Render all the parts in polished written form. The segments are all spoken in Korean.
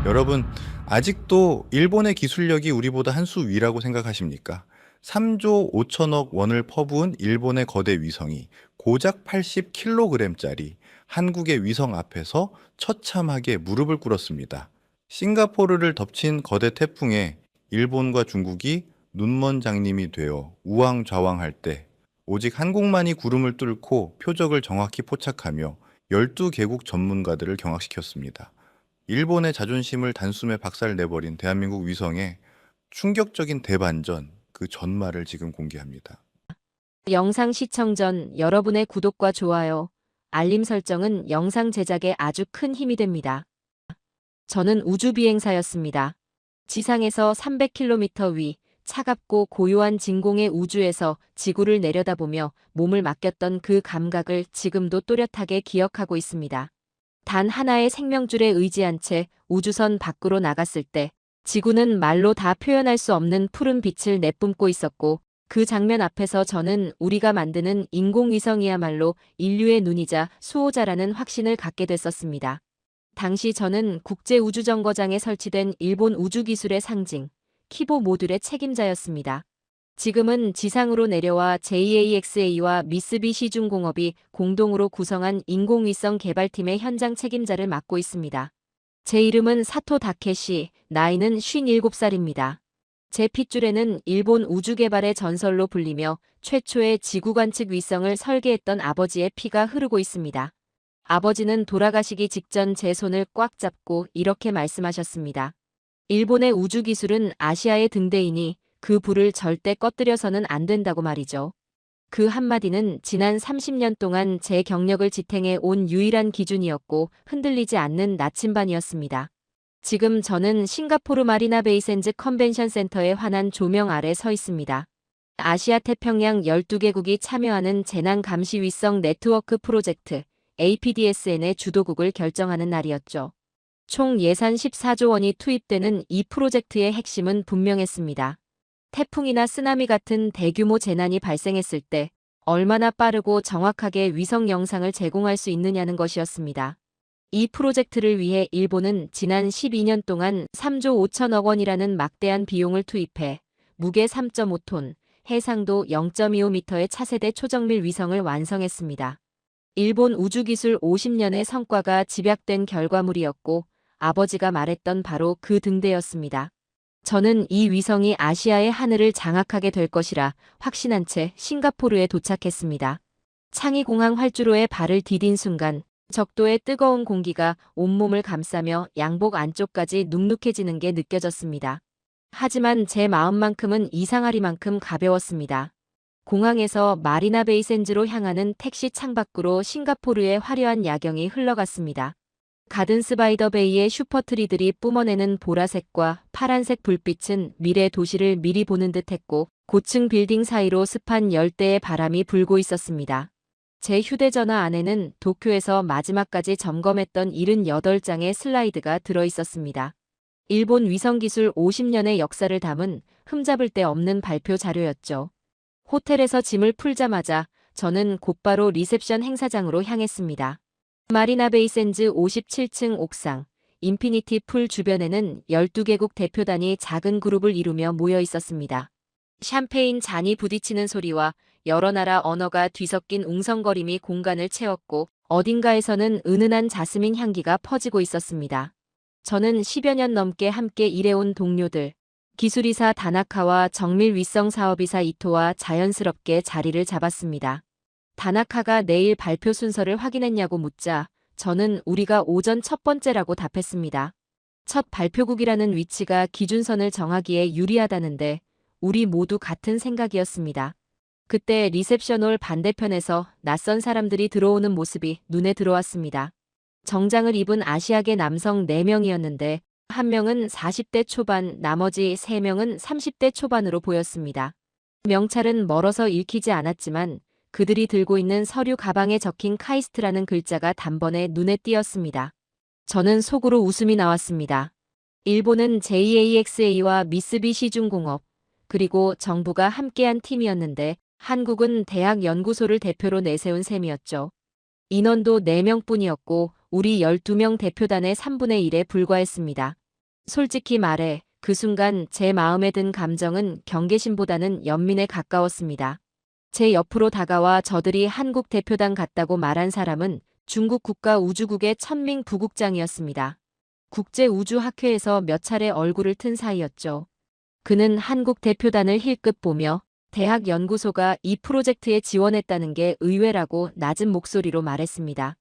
여러분, 아직도 일본의 기술력이 우리보다 한 수 위라고 생각하십니까? 3조 5천억 원을 퍼부은 일본의 거대 위성이 고작 80kg짜리 한국의 위성 앞에서 처참하게 무릎을 꿇었습니다. 싱가포르를 덮친 거대 태풍에 일본과 중국이 눈먼 장님이 되어 우왕좌왕할 때 오직 한국만이 구름을 뚫고 표적을 정확히 포착하며 12개국 전문가들을 경악시켰습니다. 일본의 자존심을 단숨에 박살내버린 대한민국 위성의 충격적인 대반전, 그 전말을 지금 공개합니다. 영상 시청 전 여러분의 구독과 좋아요, 알림 설정은 영상 제작에 아주 큰 힘이 됩니다. 저는 우주비행사였습니다. 지상에서 300km 위, 차갑고 고요한 진공의 우주에서 지구를 내려다보며 몸을 맡겼던 그 감각을 지금도 또렷하게 기억하고 있습니다. 단 하나의 생명줄에 의지한 채 우주선 밖으로 나갔을 때 지구는 말로 다 표현할 수 없는 푸른 빛을 내뿜고 있었고, 그 장면 앞에서 저는 우리가 만드는 인공위성이야말로 인류의 눈이자 수호자라는 확신을 갖게 됐었습니다. 당시 저는 국제우주정거장에 설치된 일본 우주기술의 상징, 키보 모듈의 책임자였습니다. 지금은 지상으로 내려와 JAXA와 미쓰비시중공업이 공동으로 구성한 인공위성 개발팀의 현장 책임자를 맡고 있습니다. 제 이름은 사토 다케시, 나이는 57살입니다. 제 핏줄에는 일본 우주개발의 전설로 불리며 최초의 지구관측 위성을 설계했던 아버지의 피가 흐르고 있습니다. 아버지는 돌아가시기 직전 제 손을 꽉 잡고 이렇게 말씀하셨습니다. 일본의 우주기술은 아시아의 등대이니 그 불을 절대 꺼뜨려서는 안 된다고 말이죠. 그 한마디는 지난 30년 동안 제 경력을 지탱해 온 유일한 기준이었고 흔들리지 않는 나침반이었습니다. 지금 저는 싱가포르 마리나 베이 샌즈 컨벤션 센터의 환한 조명 아래 서 있습니다. 아시아 태평양 12개국이 참여하는 재난 감시 위성 네트워크 프로젝트 APDSN의 주도국을 결정하는 날이었죠. 총 예산 14조 원이 투입되는 이 프로젝트의 핵심은 분명했습니다. 태풍이나 쓰나미 같은 대규모 재난이 발생했을 때 얼마나 빠르고 정확하게 위성 영상을 제공할 수 있느냐는 것이었습니다. 이 프로젝트를 위해 일본은 지난 12년 동안 3조 5천억 원이라는 막대한 비용을 투입해 무게 3.5톤, 해상도 0.25m의 차세대 초정밀 위성을 완성했습니다. 일본 우주기술 50년의 성과가 집약된 결과물이었고, 아버지가 말했던 바로 그 등대였습니다. 저는 이 위성이 아시아의 하늘을 장악하게 될 것이라 확신한 채 싱가포르에 도착했습니다. 창의공항 활주로에 발을 디딘 순간 적도의 뜨거운 공기가 온몸을 감싸며 양복 안쪽까지 눅눅해지는 게 느껴졌습니다. 하지만 제 마음만큼은 이상하리만큼 가벼웠습니다. 공항에서 마리나 베이 샌즈로 향하는 택시 창밖으로 싱가포르의 화려한 야경이 흘러갔습니다. 가든 스바이더 베이의 슈퍼트리들이 뿜어내는 보라색과 파란색 불빛은 미래 도시를 미리 보는 듯했고, 고층 빌딩 사이로 습한 열대의 바람이 불고 있었습니다. 제 휴대전화 안에는 도쿄에서 마지막까지 점검했던 78장의 슬라이드가 들어있었습니다. 일본 위성기술 50년의 역사를 담은 흠잡을 데 없는 발표 자료였죠. 호텔에서 짐을 풀자마자 저는 곧바로 리셉션 행사장으로 향했습니다. 마리나 베이 샌즈 57층 옥상, 인피니티 풀 주변에는 12개국 대표단이 작은 그룹을 이루며 모여 있었습니다. 샴페인 잔이 부딪히는 소리와 여러 나라 언어가 뒤섞인 웅성거림이 공간을 채웠고, 어딘가에서는 은은한 자스민 향기가 퍼지고 있었습니다. 저는 10여 년 넘게 함께 일해온 동료들, 기술이사 다나카와 정밀 위성 사업이사 이토와 자연스럽게 자리를 잡았습니다. 다나카가 내일 발표 순서를 확인했냐고 묻자 저는 우리가 오전 첫 번째라고 답했습니다. 첫 발표국이라는 위치가 기준선을 정하기에 유리하다는데 우리 모두 같은 생각이었습니다. 그때 리셉션홀 반대편에서 낯선 사람들이 들어오는 모습이 눈에 들어왔습니다. 정장을 입은 아시아계 남성 4명이었는데 한 명은 40대 초반, 나머지 3명은 30대 초반으로 보였습니다. 명찰은 멀어서 읽히지 않았지만 그들이 들고 있는 서류 가방에 적힌 카이스트라는 글자가 단번에 눈에 띄었습니다. 저는 속으로 웃음이 나왔습니다. 일본은 JAXA와 미쓰비시중공업, 그리고 정부가 함께한 팀이었는데 한국은 대학 연구소를 대표로 내세운 셈이었죠. 인원도 4명뿐이었고 우리 12명 대표단의 3분의 1에 불과했습니다. 솔직히 말해 그 순간 제 마음에 든 감정은 경계심보다는 연민에 가까웠습니다. 제 옆으로 다가와 저들이 한국 대표단 같다고 말한 사람은 중국 국가우주국의 천밍 부국장이었습니다. 국제우주학회에서 몇 차례 얼굴을 튼 사이였죠. 그는 한국 대표단을 힐끗 보며 대학 연구소가 이 프로젝트에 지원했다는 게 의외라고 낮은 목소리로 말했습니다.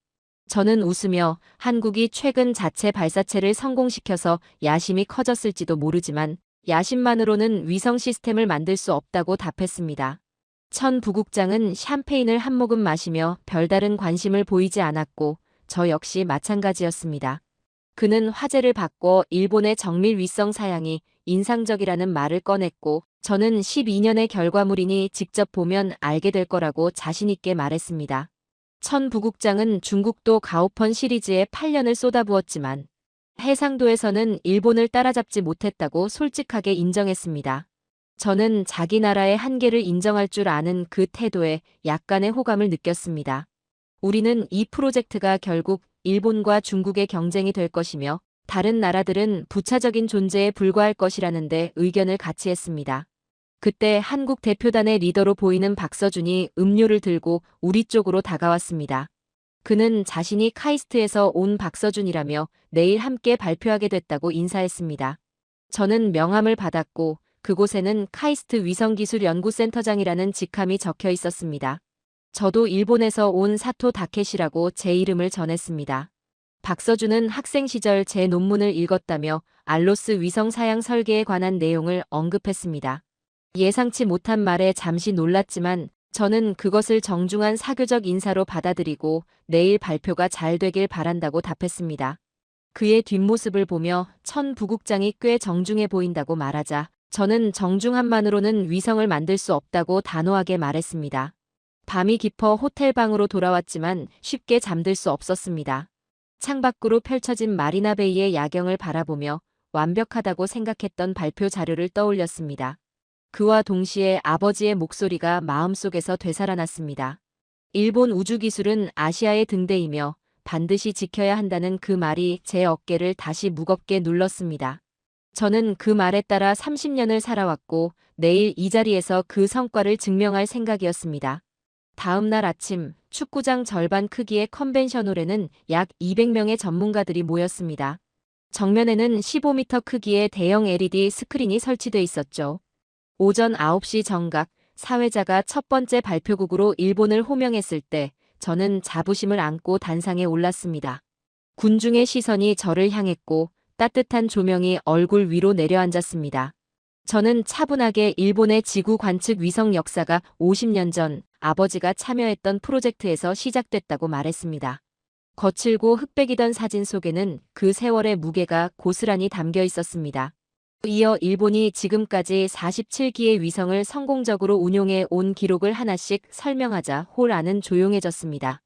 저는 웃으며 한국이 최근 자체 발사체를 성공시켜서 야심이 커졌을지도 모르지만 야심만으로는 위성 시스템을 만들 수 없다고 답했습니다. 천 부국장은 샴페인을 한 모금 마시며 별다른 관심을 보이지 않았고 저 역시 마찬가지였습니다. 그는 화제를 바꿔 일본의 정밀 위성 사양이 인상적이라는 말을 꺼냈고 저는 12년의 결과물이니 직접 보면 알게 될 거라고 자신있게 말했습니다. 천 부국장은 중국도 가오펀 시리즈에 8년을 쏟아부었지만 해상도에서는 일본을 따라잡지 못했다고 솔직하게 인정했습니다. 저는 자기 나라의 한계를 인정할 줄 아는 그 태도에 약간의 호감을 느꼈습니다. 우리는 이 프로젝트가 결국 일본과 중국의 경쟁이 될 것이며 다른 나라들은 부차적인 존재에 불과할 것이라는데 의견을 같이 했습니다. 그때 한국 대표단의 리더로 보이는 박서준이 음료를 들고 우리 쪽으로 다가왔습니다. 그는 자신이 카이스트에서 온 박서준이라며 내일 함께 발표하게 됐다고 인사했습니다. 저는 명함을 받았고 그곳에는 카이스트 위성기술연구센터장이라는 직함이 적혀 있었습니다. 저도 일본에서 온 사토 다케시라고 제 이름을 전했습니다. 박서준은 학생 시절 제 논문을 읽었다며 알로스 위성 사양 설계에 관한 내용을 언급했습니다. 예상치 못한 말에 잠시 놀랐지만 저는 그것을 정중한 사교적 인사로 받아들이고 내일 발표가 잘 되길 바란다고 답했습니다. 그의 뒷모습을 보며 천 부국장이 꽤 정중해 보인다고 말하자 저는 정중함만으로는 위성을 만들 수 없다고 단호하게 말했습니다. 밤이 깊어 호텔 방으로 돌아왔지만 쉽게 잠들 수 없었습니다. 창밖으로 펼쳐진 마리나베이의 야경을 바라보며 완벽하다고 생각했던 발표 자료를 떠올렸습니다. 그와 동시에 아버지의 목소리가 마음속에서 되살아났습니다. 일본 우주기술은 아시아의 등대이며 반드시 지켜야 한다는 그 말이 제 어깨를 다시 무겁게 눌렀습니다. 저는 그 말에 따라 30년을 살아왔고 내일 이 자리에서 그 성과를 증명할 생각이었습니다. 다음 날 아침 축구장 절반 크기의 컨벤션홀에는 약 200명의 전문가들이 모였습니다. 정면에는 15m 크기의 대형 LED 스크린이 설치돼 있었죠. 오전 9시 정각 사회자가 첫 번째 발표국으로 일본을 호명했을 때 저는 자부심을 안고 단상에 올랐습니다. 군중의 시선이 저를 향했고 따뜻한 조명이 얼굴 위로 내려앉았습니다. 저는 차분하게 일본의 지구 관측 위성 역사가 50년 전 아버지가 참여했던 프로젝트에서 시작됐다고 말했습니다. 거칠고 흑백이던 사진 속에는 그 세월의 무게가 고스란히 담겨 있었습니다. 이어 일본이 지금까지 47기의 위성을 성공적으로 운용해 온 기록을 하나씩 설명하자 홀 안은 조용해졌습니다.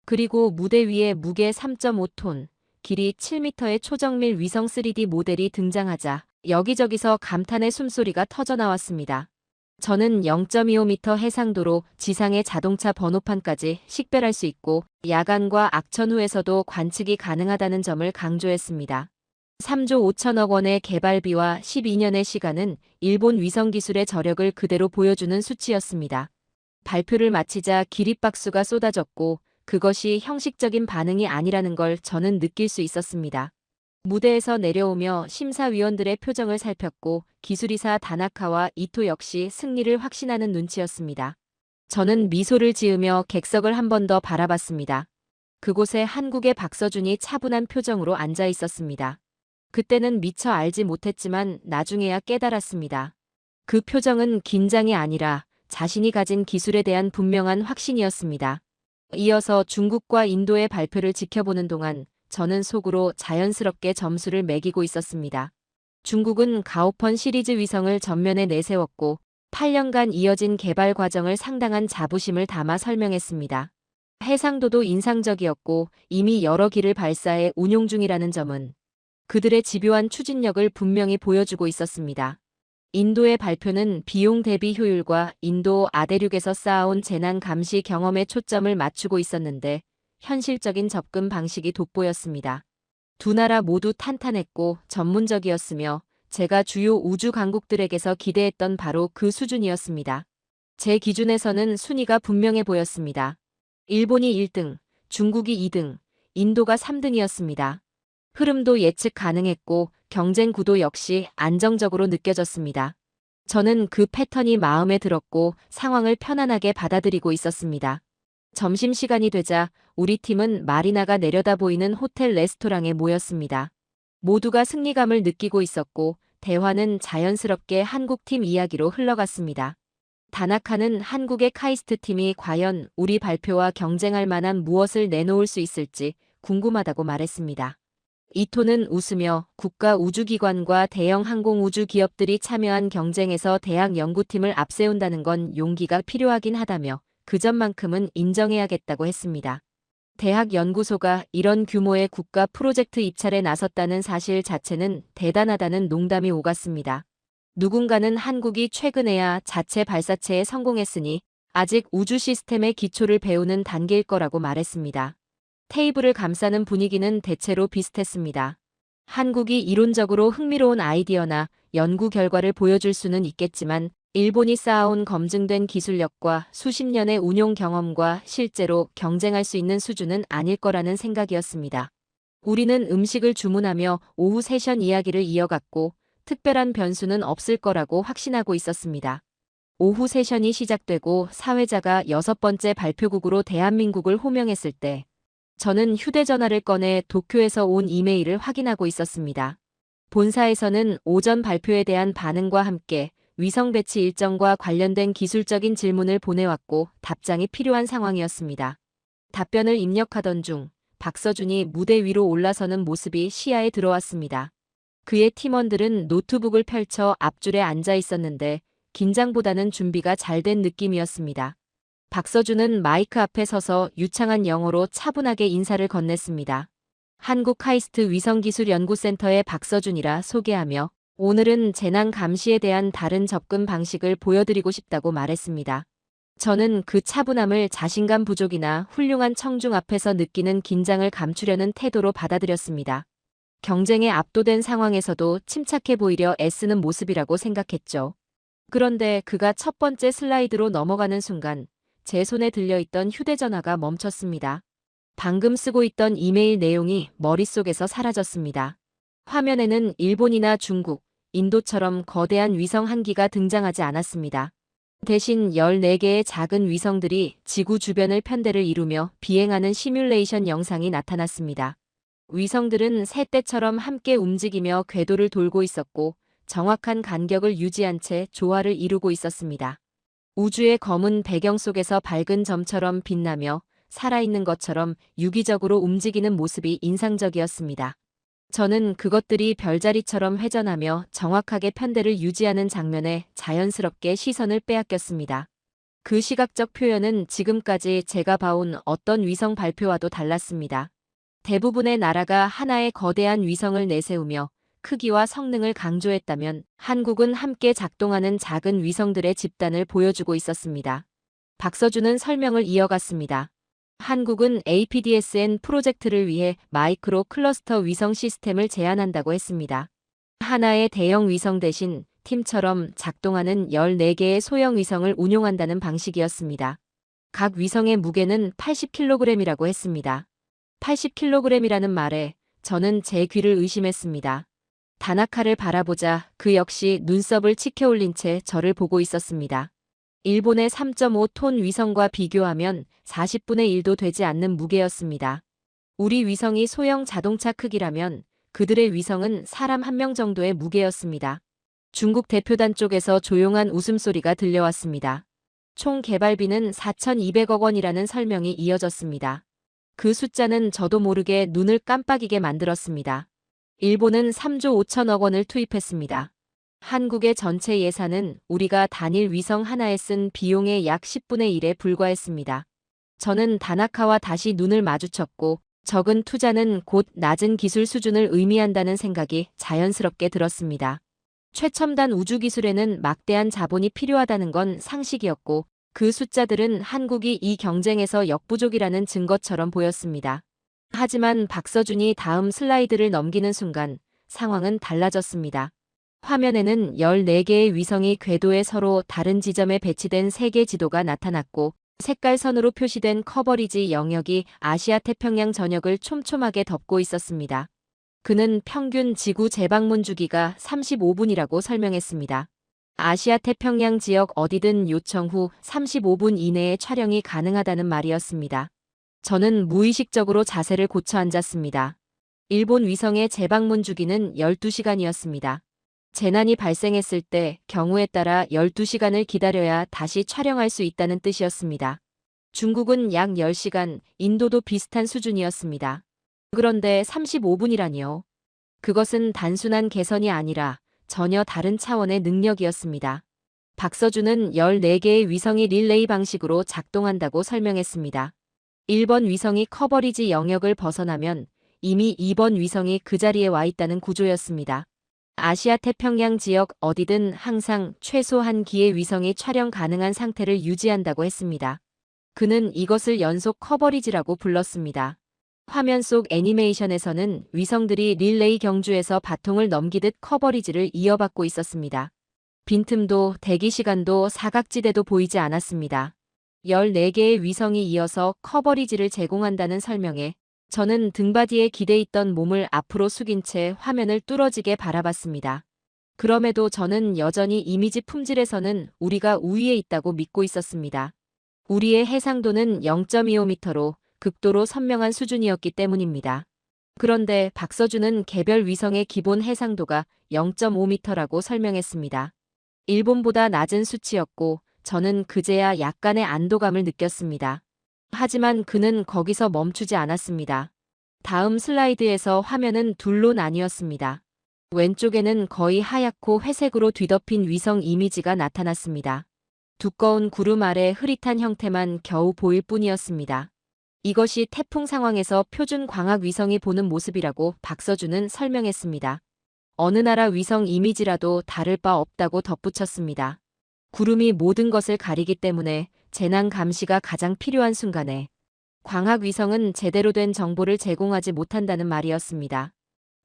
그리고 무대 위에 무게 3.5톤, 길이 7m의 초정밀 위성 3D 모델이 등장하자 여기저기서 감탄의 숨소리가 터져나왔습니다. 저는 0.25m 해상도로 지상의 자동차 번호판까지 식별할 수 있고 야간과 악천 후에서도 관측이 가능하다는 점을 강조했습니다. 3조 5천억 원의 개발비와 12년의 시간은 일본 위성 기술의 저력을 그대로 보여주는 수치였습니다. 발표를 마치자 기립박수가 쏟아졌고 그것이 형식적인 반응이 아니라는 걸 저는 느낄 수 있었습니다. 무대에서 내려오며 심사위원들의 표정을 살폈고 기술이사 다나카와 이토 역시 승리를 확신하는 눈치였습니다. 저는 미소를 지으며 객석을 한 번 더 바라봤습니다. 그곳에 한국의 박서준이 차분한 표정으로 앉아 있었습니다. 그때는 미처 알지 못했지만 나중에야 깨달았습니다. 그 표정은 긴장이 아니라 자신이 가진 기술에 대한 분명한 확신이었습니다. 이어서 중국과 인도의 발표를 지켜보는 동안 저는 속으로 자연스럽게 점수를 매기고 있었습니다. 중국은 가오펀 시리즈 위성을 전면에 내세웠고 8년간 이어진 개발 과정을 상당한 자부심을 담아 설명했습니다. 해상도도 인상적이었고 이미 여러 기를 발사해 운용 중이라는 점은 그들의 집요한 추진력을 분명히 보여주고 있었습니다. 인도의 발표는 비용 대비 효율과 인도 아대륙에서 쌓아온 재난 감시 경험에 초점을 맞추고 있었는데 현실적인 접근 방식이 돋보였습니다. 두 나라 모두 탄탄했고 전문적이었으며 제가 주요 우주 강국들에게서 기대했던 바로 그 수준이었습니다. 제 기준에서는 순위가 분명해 보였습니다. 일본이 1등, 중국이 2등, 인도가 3등이었습니다. 흐름도 예측 가능했고 경쟁 구도 역시 안정적으로 느껴졌습니다. 저는 그 패턴이 마음에 들었고 상황을 편안하게 받아들이고 있었습니다. 점심시간이 되자 우리 팀은 마리나가 내려다 보이는 호텔 레스토랑에 모였습니다. 모두가 승리감을 느끼고 있었고 대화는 자연스럽게 한국팀 이야기로 흘러갔습니다. 다나카는 한국의 카이스트 팀이 과연 우리 발표와 경쟁할 만한 무엇을 내놓을 수 있을지 궁금하다고 말했습니다. 이토는 웃으며 국가 우주기관과 대형 항공우주 기업들이 참여한 경쟁에서 대학 연구팀을 앞세운다는 건 용기가 필요하긴 하다며 그 점만큼은 인정해야겠다고 했습니다. 대학 연구소가 이런 규모의 국가 프로젝트 입찰에 나섰다는 사실 자체는 대단하다는 농담이 오갔습니다. 누군가는 한국이 최근에야 자체 발사체에 성공했으니 아직 우주 시스템의 기초를 배우는 단계일 거라고 말했습니다. 테이블을 감싸는 분위기는 대체로 비슷했습니다. 한국이 이론적으로 흥미로운 아이디어나 연구 결과를 보여줄 수는 있겠지만 일본이 쌓아온 검증된 기술력과 수십 년의 운용 경험과 실제로 경쟁할 수 있는 수준은 아닐 거라는 생각이었습니다. 우리는 음식을 주문하며 오후 세션 이야기를 이어갔고 특별한 변수는 없을 거라고 확신하고 있었습니다. 오후 세션이 시작되고 사회자가 6번째 발표국으로 대한민국을 호명했을 때 저는 휴대전화를 꺼내 도쿄에서 온 이메일을 확인하고 있었습니다. 본사에서는 오전 발표에 대한 반응과 함께 위성 배치 일정과 관련된 기술적인 질문을 보내왔고 답장이 필요한 상황이었습니다. 답변을 입력하던 중 박서준이 무대 위로 올라서는 모습이 시야에 들어왔습니다. 그의 팀원들은 노트북을 펼쳐 앞줄에 앉아 있었는데 긴장보다는 준비가 잘 된 느낌이었습니다. 박서준은 마이크 앞에 서서 유창한 영어로 차분하게 인사를 건넸습니다. 한국 카이스트 위성기술연구센터의 박서준이라 소개하며 오늘은 재난 감시에 대한 다른 접근 방식을 보여드리고 싶다고 말했습니다. 저는 그 차분함을 자신감 부족이나 훌륭한 청중 앞에서 느끼는 긴장을 감추려는 태도로 받아들였습니다. 경쟁에 압도된 상황에서도 침착해 보이려 애쓰는 모습이라고 생각했죠. 그런데 그가 첫 번째 슬라이드로 넘어가는 순간 제 손에 들려있던 휴대전화가 멈췄습니다. 방금 쓰고 있던 이메일 내용이 머릿속에서 사라졌습니다. 화면에는 일본이나 중국, 인도처럼 거대한 위성 한 기가 등장하지 않았습니다. 대신 14개의 작은 위성들이 지구 주변을 편대를 이루며 비행하는 시뮬레이션 영상이 나타났습니다. 위성들은 새떼처럼 함께 움직이며 궤도를 돌고 있었고 정확한 간격을 유지한 채 조화를 이루고 있었습니다. 우주의 검은 배경 속에서 밝은 점처럼 빛나며 살아있는 것처럼 유기적으로 움직이는 모습이 인상적이었습니다. 저는 그것들이 별자리처럼 회전하며 정확하게 편대를 유지하는 장면에 자연스럽게 시선을 빼앗겼습니다. 그 시각적 표현은 지금까지 제가 봐온 어떤 위성 발표와도 달랐습니다. 대부분의 나라가 하나의 거대한 위성을 내세우며 크기와 성능을 강조했다면 한국은 함께 작동하는 작은 위성들의 집단을 보여주고 있었습니다. 박서준은 설명을 이어갔습니다. 한국은 APDSN 프로젝트를 위해 마이크로 클러스터 위성 시스템을 제안한다고 했습니다. 하나의 대형 위성 대신 팀처럼 작동하는 14개의 소형 위성을 운용한다는 방식이었습니다. 각 위성의 무게는 80kg이라고 했습니다. 80kg이라는 말에 저는 제 귀를 의심했습니다. 다나카를 바라보자 그 역시 눈썹을 치켜 올린 채 저를 보고 있었습니다. 일본의 3.5톤 위성과 비교하면 40분의 1도 되지 않는 무게였습니다. 우리 위성이 소형 자동차 크기라면 그들의 위성은 사람 한 명 정도의 무게였습니다. 중국 대표단 쪽에서 조용한 웃음소리가 들려왔습니다. 총 개발비는 4,200억 원이라는 설명이 이어졌습니다. 그 숫자는 저도 모르게 눈을 깜빡이게 만들었습니다. 일본은 3조 5천억 원을 투입했습니다. 한국의 전체 예산은 우리가 단일 위성 하나에 쓴 비용의 약 10분의 1에 불과했습니다. 저는 다나카와 다시 눈을 마주쳤고 적은 투자는 곧 낮은 기술 수준을 의미한다는 생각이 자연스럽게 들었습니다. 최첨단 우주기술에는 막대한 자본이 필요하다는 건 상식이었고 그 숫자들은 한국이 이 경쟁에서 역부족이라는 증거처럼 보였습니다. 하지만 박서준이 다음 슬라이드를 넘기는 순간 상황은 달라졌습니다. 화면에는 14개의 위성이 궤도에 서로 다른 지점에 배치된 세계 지도가 나타났고 색깔 선으로 표시된 커버리지 영역이 아시아 태평양 전역을 촘촘하게 덮고 있었습니다. 그는 평균 지구 재방문 주기가 35분이라고 설명했습니다. 아시아 태평양 지역 어디든 요청 후 35분 이내에 촬영이 가능하다는 말이었습니다. 저는 무의식적으로 자세를 고쳐 앉았습니다. 일본 위성의 재방문 주기는 12시간이었습니다. 재난이 발생했을 때 경우에 따라 12시간을 기다려야 다시 촬영할 수 있다는 뜻이었습니다. 중국은 약 10시간, 인도도 비슷한 수준이었습니다. 그런데 35분이라니요. 그것은 단순한 개선이 아니라 전혀 다른 차원의 능력이었습니다. 박서준은 14개의 위성이 릴레이 방식으로 작동한다고 설명했습니다. 1번 위성이 커버리지 영역을 벗어나면 이미 2번 위성이 그 자리에 와 있다는 구조였습니다. 아시아 태평양 지역 어디든 항상 최소 한 기의 위성이 촬영 가능한 상태를 유지한다고 했습니다. 그는 이것을 연속 커버리지라고 불렀습니다. 화면 속 애니메이션에서는 위성들이 릴레이 경주에서 바통을 넘기듯 커버리지를 이어받고 있었습니다. 빈틈도 대기 시간도 사각지대도 보이지 않았습니다. 14개의 위성이 이어서 커버리지를 제공한다는 설명에 저는 등받이에 기대 있던 몸을 앞으로 숙인 채 화면을 뚫어지게 바라봤습니다. 그럼에도 저는 여전히 이미지 품질에서는 우리가 우위에 있다고 믿고 있었습니다. 우리의 해상도는 0.25m로 극도로 선명한 수준이었기 때문입니다. 그런데 박서준은 개별 위성의 기본 해상도가 0.5m라고 설명했습니다. 일본보다 낮은 수치였고 저는 그제야 약간의 안도감을 느꼈습니다. 하지만 그는 거기서 멈추지 않았습니다. 다음 슬라이드에서 화면은 둘로 나뉘었습니다. 왼쪽에는 거의 하얗고 회색으로 뒤덮인 위성 이미지가 나타났습니다. 두꺼운 구름 아래 흐릿한 형태만 겨우 보일 뿐이었습니다. 이것이 태풍 상황에서 표준 광학 위성이 보는 모습이라고 박서준은 설명했습니다. 어느 나라 위성 이미지라도 다를 바 없다고 덧붙였습니다. 구름이 모든 것을 가리기 때문에 재난 감시가 가장 필요한 순간에 광학 위성은 제대로 된 정보를 제공하지 못한다는 말이었습니다.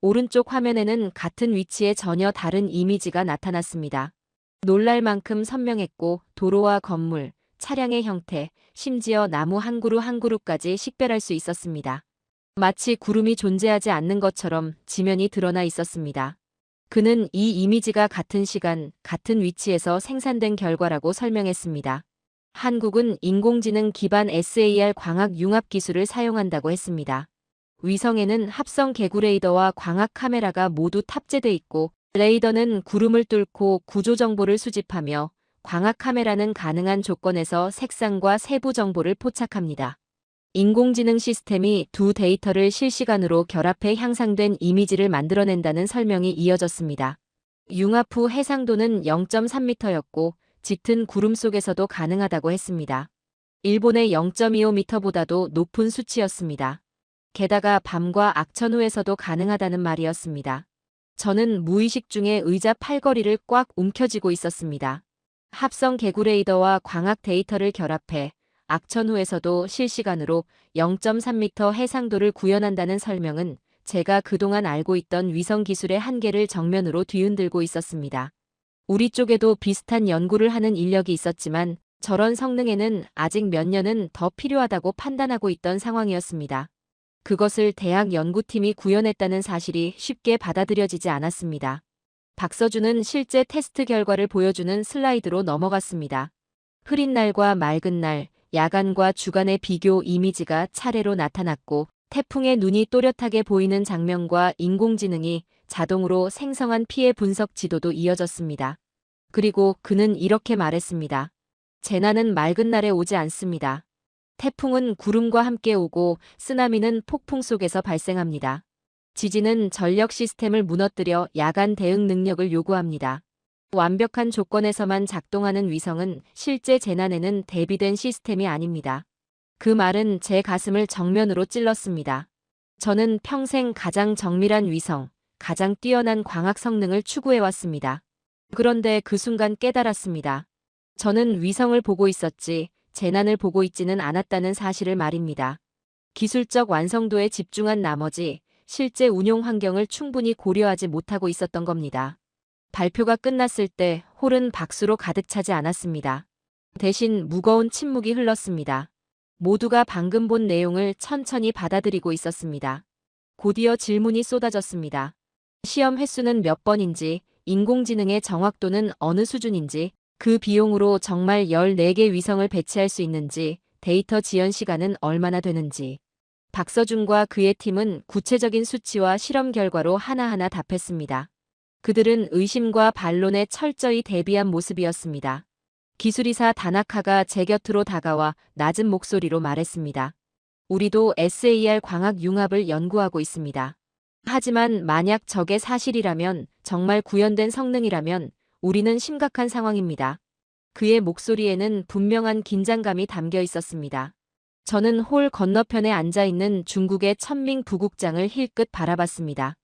오른쪽 화면에는 같은 위치에 전혀 다른 이미지가 나타났습니다. 놀랄 만큼 선명했고 도로와 건물, 차량의 형태, 심지어 나무 한 그루 한 그루까지 식별할 수 있었습니다. 마치 구름이 존재하지 않는 것처럼 지면이 드러나 있었습니다. 그는 이 이미지가 같은 시간, 같은 위치에서 생산된 결과라고 설명했습니다. 한국은 인공지능 기반 SAR 광학 융합 기술을 사용한다고 했습니다. 위성에는 합성 개구 레이더와 광학 카메라가 모두 탑재돼 있고 레이더는 구름을 뚫고 구조 정보를 수집하며 광학 카메라는 가능한 조건에서 색상과 세부 정보를 포착합니다. 인공지능 시스템이 두 데이터를 실시간으로 결합해 향상된 이미지를 만들어낸다는 설명이 이어졌습니다. 융합 후 해상도는 0.3m였고 짙은 구름 속에서도 가능하다고 했습니다. 일본의 0.25m보다도 높은 수치였습니다. 게다가 밤과 악천 후에서도 가능하다는 말이었습니다. 저는 무의식 중에 의자 팔걸이를 꽉 움켜쥐고 있었습니다. 합성 개구 레이더와 광학 데이터를 결합해 악천 후에서도 실시간으로 0.3m 해상도를 구현한다는 설명은 제가 그동안 알고 있던 위성 기술의 한계를 정면으로 뒤흔들고 있었습니다. 우리 쪽에도 비슷한 연구를 하는 인력이 있었지만 저런 성능에는 아직 몇 년은 더 필요하다고 판단하고 있던 상황이었습니다. 그것을 대학 연구팀이 구현했다는 사실이 쉽게 받아들여지지 않았습니다. 박서준은 실제 테스트 결과를 보여주는 슬라이드로 넘어갔습니다. 흐린 날과 맑은 날, 야간과 주간의 비교 이미지가 차례로 나타났고 태풍의 눈이 또렷하게 보이는 장면과 인공지능이 자동으로 생성한 피해 분석 지도도 이어졌습니다. 그리고 그는 이렇게 말했습니다. 재난은 맑은 날에 오지 않습니다. 태풍은 구름과 함께 오고 쓰나미는 폭풍 속에서 발생합니다. 지진은 전력 시스템을 무너뜨려 야간 대응 능력을 요구합니다. 완벽한 조건에서만 작동하는 위성은 실제 재난에는 대비된 시스템이 아닙니다. 그 말은 제 가슴을 정면으로 찔렀습니다. 저는 평생 가장 정밀한 위성, 가장 뛰어난 광학 성능을 추구해왔습니다. 그런데 그 순간 깨달았습니다. 저는 위성을 보고 있었지, 재난을 보고 있지는 않았다는 사실을 말입니다. 기술적 완성도에 집중한 나머지 실제 운용 환경을 충분히 고려하지 못하고 있었던 겁니다. 발표가 끝났을 때 홀은 박수로 가득 차지 않았습니다. 대신 무거운 침묵이 흘렀습니다. 모두가 방금 본 내용을 천천히 받아들이고 있었습니다. 곧이어 질문이 쏟아졌습니다. 시험 횟수는 몇 번인지, 인공지능의 정확도는 어느 수준인지, 그 비용으로 정말 14개 위성을 배치할 수 있는지, 데이터 지연 시간은 얼마나 되는지. 박서준과 그의 팀은 구체적인 수치와 실험 결과로 하나하나 답했습니다. 그들은 의심과 반론에 철저히 대비한 모습이었습니다. 기술이사 다나카가 제 곁으로 다가와 낮은 목소리로 말했습니다. 우리도 SAR 광학 융합을 연구하고 있습니다. 하지만 만약 저게 사실이라면, 정말 구현된 성능이라면 우리는 심각한 상황입니다. 그의 목소리에는 분명한 긴장감이 담겨 있었습니다. 저는 홀 건너편에 앉아있는 중국의 천밍 부국장을 힐끗 바라봤습니다.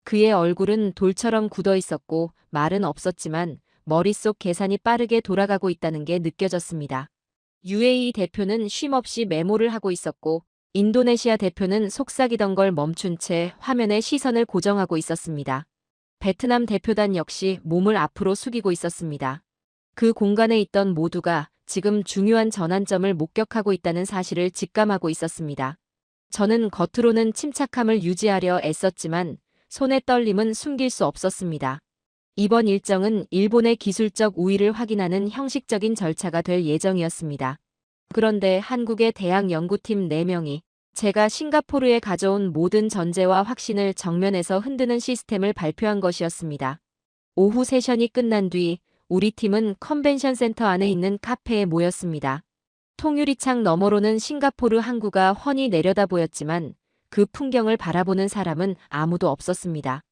그의 얼굴은 돌처럼 굳어 있었고 말은 없었지만 머릿속 계산이 빠르게 돌아가고 있다는 게 느껴졌습니다. UAE 대표는 쉼없이 메모를 하고 있었고 인도네시아 대표는 속삭이던 걸 멈춘 채 화면에 시선을 고정하고 있었습니다. 베트남 대표단 역시 몸을 앞으로 숙이고 있었습니다. 그 공간에 있던 모두가 지금 중요한 전환점을 목격하고 있다는 사실을 직감하고 있었습니다. 저는 겉으로는 침착함을 유지하려 애썼지만 손의 떨림은 숨길 수 없었습니다. 이번 일정은 일본의 기술적 우위를 확인하는 형식적인 절차가 될 예정이었습니다. 그런데 한국의 대학 연구팀 4명이 제가 싱가포르에 가져온 모든 전제와 확신을 정면에서 흔드는 시스템을 발표한 것이었습니다. 오후 세션이 끝난 뒤 우리 팀은 컨벤션 센터 안에 있는 카페에 모였습니다. 통유리창 너머로는 싱가포르 항구가 훤히 내려다 보였지만 그 풍경을 바라보는 사람은 아무도 없었습니다.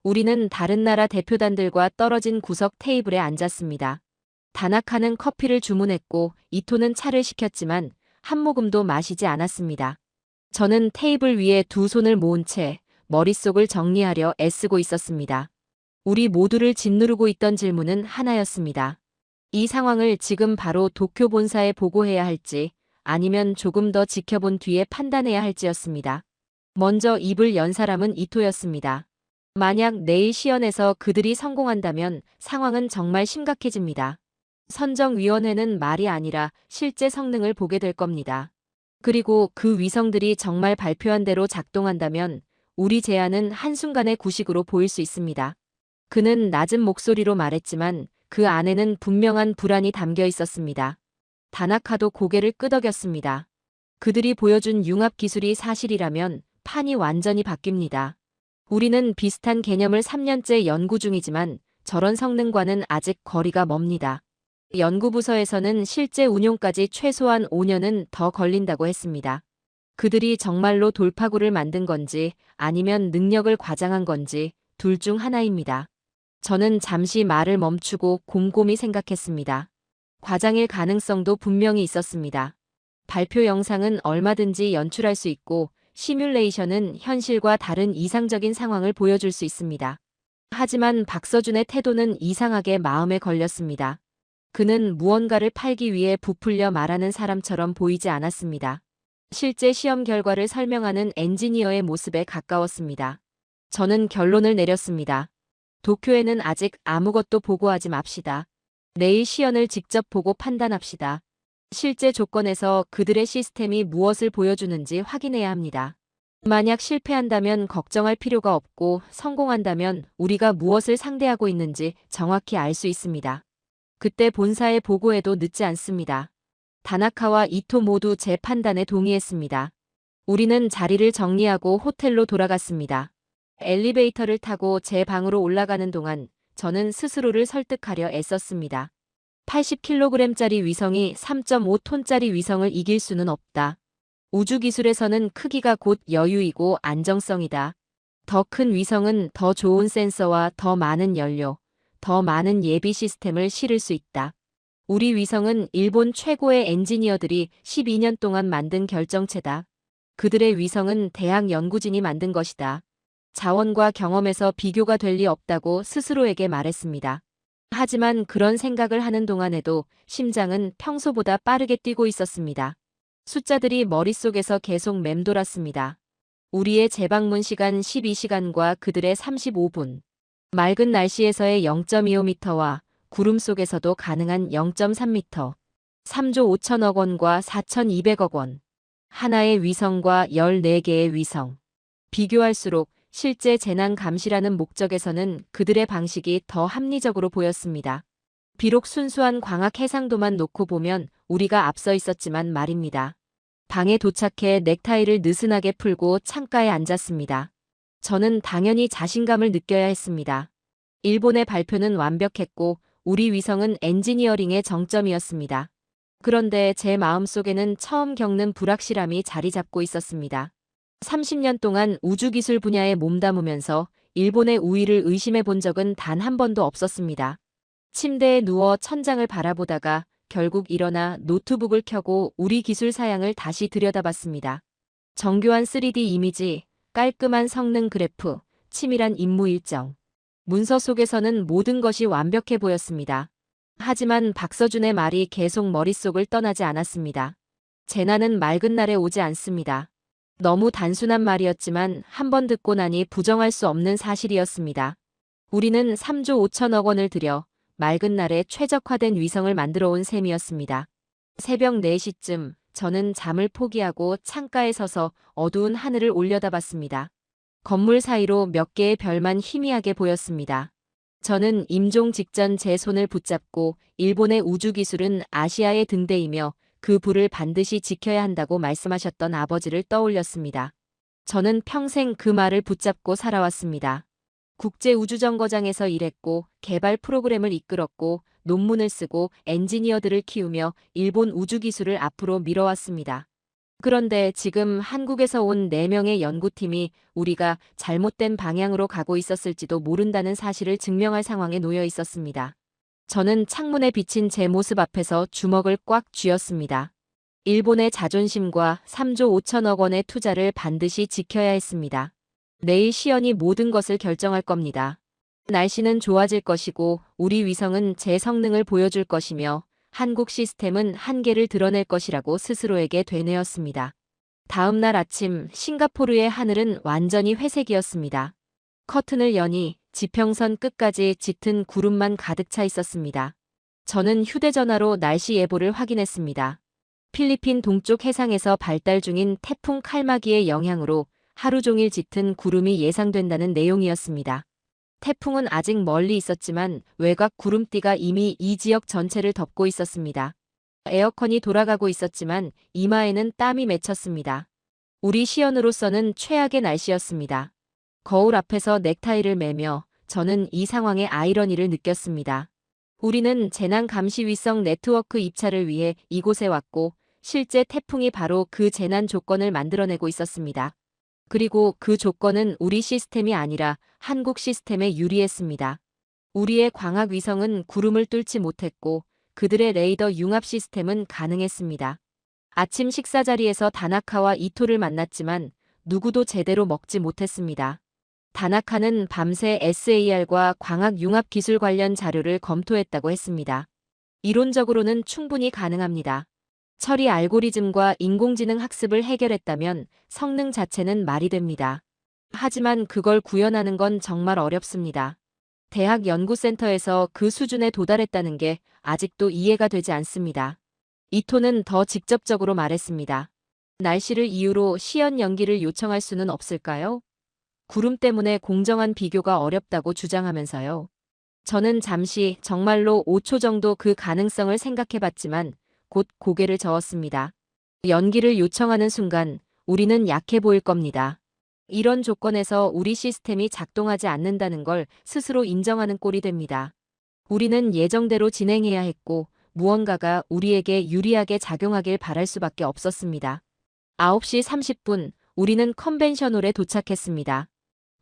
우리는 다른 나라 대표단들과 떨어진 구석 테이블에 앉았습니다. 다나카는 커피를 주문했고 이토는 차를 시켰지만 한 모금도 마시지 않았습니다. 저는 테이블 위에 두 손을 모은 채 머릿속을 정리하려 애쓰고 있었습니다. 우리 모두를 짓누르고 있던 질문은 하나였습니다. 이 상황을 지금 바로 도쿄 본사에 보고해야 할지 아니면 조금 더 지켜본 뒤에 판단해야 할지였습니다. 먼저 입을 연 사람은 이토였습니다. 만약 내일 시연에서 그들이 성공한다면 상황은 정말 심각해집니다. 선정위원회는 말이 아니라 실제 성능을 보게 될 겁니다. 그리고 그 위성들이 정말 발표한 대로 작동한다면 우리 제안은 한순간의 구식으로 보일 수 있습니다. 그는 낮은 목소리로 말했지만 그 안에는 분명한 불안이 담겨 있었습니다. 다나카도 고개를 끄덕였습니다. 그들이 보여준 융합 기술이 사실이라면 판이 완전히 바뀝니다. 우리는 비슷한 개념을 3년째 연구 중이지만 저런 성능과는 아직 거리가 멉니다. 연구부서에서는 실제 운용까지 최소한 5년은 더 걸린다고 했습니다. 그들이 정말로 돌파구를 만든 건지 아니면 능력을 과장한 건지 둘 중 하나입니다. 저는 잠시 말을 멈추고 곰곰이 생각했습니다. 과장일 가능성도 분명히 있었습니다. 발표 영상은 얼마든지 연출할 수 있고 시뮬레이션은 현실과 다른 이상적인 상황을 보여줄 수 있습니다. 하지만 박서준의 태도는 이상하게 마음에 걸렸습니다. 그는 무언가를 팔기 위해 부풀려 말하는 사람처럼 보이지 않았습니다. 실제 시험 결과를 설명하는 엔지니어의 모습에 가까웠습니다. 저는 결론을 내렸습니다. 도쿄에는 아직 아무것도 보고하지 맙시다. 내일 시연을 직접 보고 판단합시다. 실제 조건에서 그들의 시스템이 무엇을 보여주는지 확인해야 합니다. 만약 실패한다면 걱정할 필요가 없고 성공한다면 우리가 무엇을 상대하고 있는지 정확히 알 수 있습니다. 그때 본사에 보고해도 늦지 않습니다. 다나카와 이토 모두 제 판단에 동의했습니다. 우리는 자리를 정리하고 호텔로 돌아갔습니다. 엘리베이터를 타고 제 방으로 올라가는 동안 저는 스스로를 설득하려 애썼습니다. 80kg짜리 위성이 3.5톤짜리 위성을 이길 수는 없다. 우주기술에서는 크기가 곧 여유이고 안정성이다. 더 큰 위성은 더 좋은 센서와 더 많은 연료, 더 많은 예비 시스템을 실을 수 있다. 우리 위성은 일본 최고의 엔지니어들이 12년 동안 만든 결정체다. 그들의 위성은 대학 연구진이 만든 것이다. 자원과 경험에서 비교가 될 리 없다고 스스로에게 말했습니다. 하지만 그런 생각을 하는 동안에도 심장은 평소보다 빠르게 뛰고 있었습니다. 숫자들이 머릿속에서 계속 맴돌았습니다. 우리의 재방문 시간 12시간과 그들의 35분. 맑은 날씨에서의 0.25m와 구름 속에서도 가능한 0.3m. 3조 5천억 원과 4,200억 원. 하나의 위성과 14개의 위성. 비교할수록 실제 재난 감시라는 목적에서는 그들의 방식이 더 합리적으로 보였습니다. 비록 순수한 광학 해상도만 놓고 보면 우리가 앞서 있었지만 말입니다. 방에 도착해 넥타이를 느슨하게 풀고 창가에 앉았습니다. 저는 당연히 자신감을 느껴야 했습니다. 일본의 발표는 완벽했고 우리 위성은 엔지니어링의 정점이었습니다. 그런데 제 마음속에는 처음 겪는 불확실함이 자리 잡고 있었습니다. 30년 동안 우주기술 분야에 몸담으면서 일본의 우위를 의심해 본 적은 단 한 번도 없었습니다. 침대에 누워 천장을 바라보다가 결국 일어나 노트북을 켜고 우리 기술 사양을 다시 들여다봤습니다. 정교한 3D 이미지, 깔끔한 성능 그래프, 치밀한 임무 일정. 문서 속에서는 모든 것이 완벽해 보였습니다. 하지만 박서준의 말이 계속 머릿속을 떠나지 않았습니다. 재난은 맑은 날에 오지 않습니다. 너무 단순한 말이었지만 한 번 듣고 나니 부정할 수 없는 사실이었습니다. 우리는 3조 5천억 원을 들여 맑은 날에 최적화된 위성을 만들어 온 셈이었습니다. 새벽 4시쯤 저는 잠을 포기하고 창가에 서서 어두운 하늘을 올려다봤습니다. 건물 사이로 몇 개의 별만 희미하게 보였습니다. 저는 임종 직전 제 손을 붙잡고 일본의 우주기술은 아시아의 등대이며 그 부를 반드시 지켜야 한다고 말씀하셨던 아버지를 떠올렸습니다. 저는 평생 그 말을 붙잡고 살아왔습니다. 국제우주정거장에서 일했고 개발 프로그램을 이끌었고 논문을 쓰고 엔지니어들을 키우며 일본 우주기술을 앞으로 밀어왔습니다. 그런데 지금 한국에서 온 4명의 연구팀이 우리가 잘못된 방향으로 가고 있었을지도 모른다는 사실을 증명할 상황에 놓여 있었습니다. 저는 창문에 비친 제 모습 앞에서 주먹을 꽉 쥐었습니다. 일본의 자존심과 3조 5천억 원의 투자를 반드시 지켜야 했습니다. 내일 시연이 모든 것을 결정할 겁니다. 날씨는 좋아질 것이고 우리 위성은 제 성능을 보여줄 것이며 한국 시스템은 한계를 드러낼 것이라고 스스로에게 되뇌었습니다. 다음 날 아침 싱가포르의 하늘은 완전히 회색이었습니다. 커튼을 여니 지평선 끝까지 짙은 구름만 가득 차 있었습니다. 저는 휴대전화로 날씨 예보를 확인했습니다. 필리핀 동쪽 해상에서 발달 중인 태풍 칼마기의 영향으로 하루 종일 짙은 구름이 예상된다는 내용이었습니다. 태풍은 아직 멀리 있었지만 외곽 구름띠가 이미 이 지역 전체를 덮고 있었습니다. 에어컨이 돌아가고 있었지만 이마에는 땀이 맺혔습니다. 우리 시연으로서는 최악의 날씨였습니다. 거울 앞에서 넥타이를 매며 저는 이 상황의 아이러니를 느꼈습니다. 우리는 재난 감시 위성 네트워크 입찰을 위해 이곳에 왔고 실제 태풍이 바로 그 재난 조건을 만들어내고 있었습니다. 그리고 그 조건은 우리 시스템이 아니라 한국 시스템에 유리했습니다. 우리의 광학 위성은 구름을 뚫지 못했고 그들의 레이더 융합 시스템은 가능했습니다. 아침 식사 자리에서 다나카와 이토를 만났지만 누구도 제대로 먹지 못했습니다. 다나카는 밤새 SAR과 광학 융합 기술 관련 자료를 검토했다고 했습니다. 이론적으로는 충분히 가능합니다. 처리 알고리즘과 인공지능 학습을 해결했다면 성능 자체는 말이 됩니다. 하지만 그걸 구현하는 건 정말 어렵습니다. 대학 연구센터에서 그 수준에 도달했다는 게 아직도 이해가 되지 않습니다. 이토는 더 직접적으로 말했습니다. 날씨를 이유로 시연 연기를 요청할 수는 없을까요? 구름 때문에 공정한 비교가 어렵다고 주장하면서요. 저는 잠시 정말로 5초 정도 그 가능성을 생각해봤지만 곧 고개를 저었습니다. 연기를 요청하는 순간 우리는 약해 보일 겁니다. 이런 조건에서 우리 시스템이 작동하지 않는다는 걸 스스로 인정하는 꼴이 됩니다. 우리는 예정대로 진행해야 했고 무언가가 우리에게 유리하게 작용하길 바랄 수밖에 없었습니다. 9시 30분 우리는 컨벤션홀에 도착했습니다.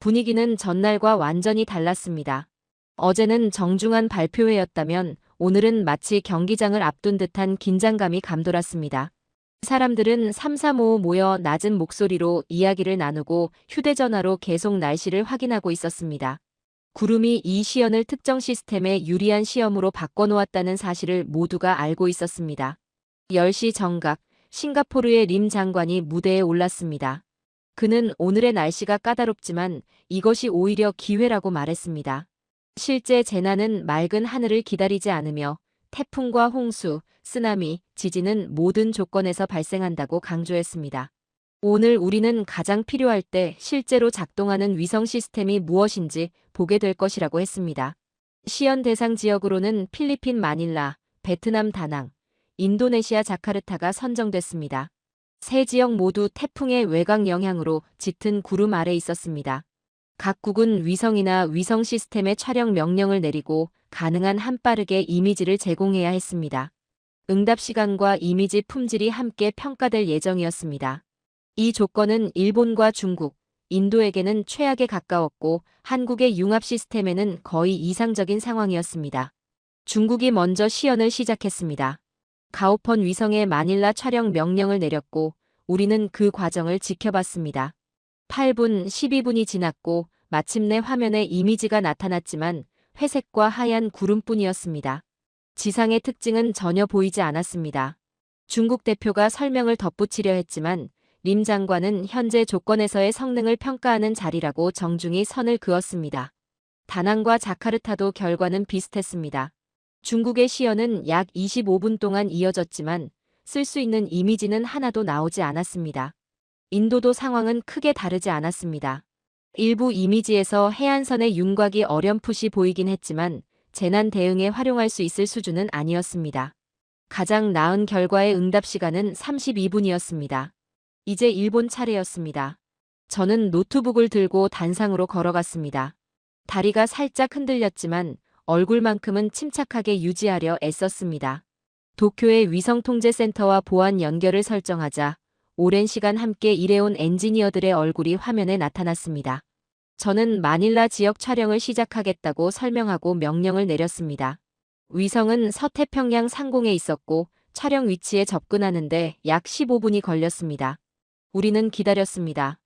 분위기는 전날과 완전히 달랐습니다. 어제는 정중한 발표회였다면 오늘은 마치 경기장을 앞둔 듯한 긴장감이 감돌았습니다. 사람들은 삼삼오오 모여 낮은 목소리로 이야기를 나누고 휴대전화로 계속 날씨를 확인하고 있었습니다. 구름이 이 시연을 특정 시스템에 유리한 시험으로 바꿔놓았다는 사실을 모두가 알고 있었습니다. 10시 정각, 싱가포르의 림 장관이 무대에 올랐습니다. 그는 오늘의 날씨가 까다롭지만 이것이 오히려 기회라고 말했습니다. 실제 재난은 맑은 하늘을 기다리지 않으며 태풍과 홍수, 쓰나미, 지진은 모든 조건에서 발생한다고 강조했습니다. 오늘 우리는 가장 필요할 때 실제로 작동하는 위성 시스템이 무엇인지 보게 될 것이라고 했습니다. 시연 대상 지역으로는 필리핀 마닐라, 베트남 다낭, 인도네시아 자카르타가 선정됐습니다. 세 지역 모두 태풍의 외곽 영향으로 짙은 구름 아래 있었습니다. 각국은 위성이나 위성 시스템의 촬영 명령을 내리고 가능한 한 빠르게 이미지를 제공해야 했습니다. 응답 시간과 이미지 품질이 함께 평가될 예정이었습니다. 이 조건은 일본과 중국, 인도에게는 최악에 가까웠고 한국의 융합 시스템에는 거의 이상적인 상황이었습니다. 중국이 먼저 시연을 시작했습니다. 가오펀 위성의 마닐라 촬영 명령을 내렸고 우리는 그 과정을 지켜봤습니다. 8분, 12분이 지났고 마침내 화면에 이미지가 나타났지만 회색과 하얀 구름뿐이었습니다. 지상의 특징은 전혀 보이지 않았습니다. 중국 대표가 설명을 덧붙이려 했지만 림 장관은 현재 조건에서의 성능을 평가하는 자리라고 정중히 선을 그었습니다. 다낭과 자카르타도 결과는 비슷했습니다. 중국의 시연은 약 25분 동안 이어졌지만 쓸 수 있는 이미지는 하나도 나오지 않았습니다. 인도도 상황은 크게 다르지 않았습니다. 일부 이미지에서 해안선의 윤곽이 어렴풋이 보이긴 했지만 재난 대응에 활용할 수 있을 수준은 아니었습니다. 가장 나은 결과의 응답 시간은 32분이었습니다. 이제 일본 차례였습니다. 저는 노트북을 들고 단상으로 걸어갔습니다. 다리가 살짝 흔들렸지만 얼굴만큼은 침착하게 유지하려 애썼습니다. 도쿄의 위성통제센터와 보안 연결을 설정하자 오랜 시간 함께 일해온 엔지니어들의 얼굴이 화면에 나타났습니다. 저는 마닐라 지역 촬영을 시작하겠다고 설명하고 명령을 내렸습니다. 위성은 서태평양 상공에 있었고 촬영 위치에 접근하는데 약 15분이 걸렸습니다. 우리는 기다렸습니다.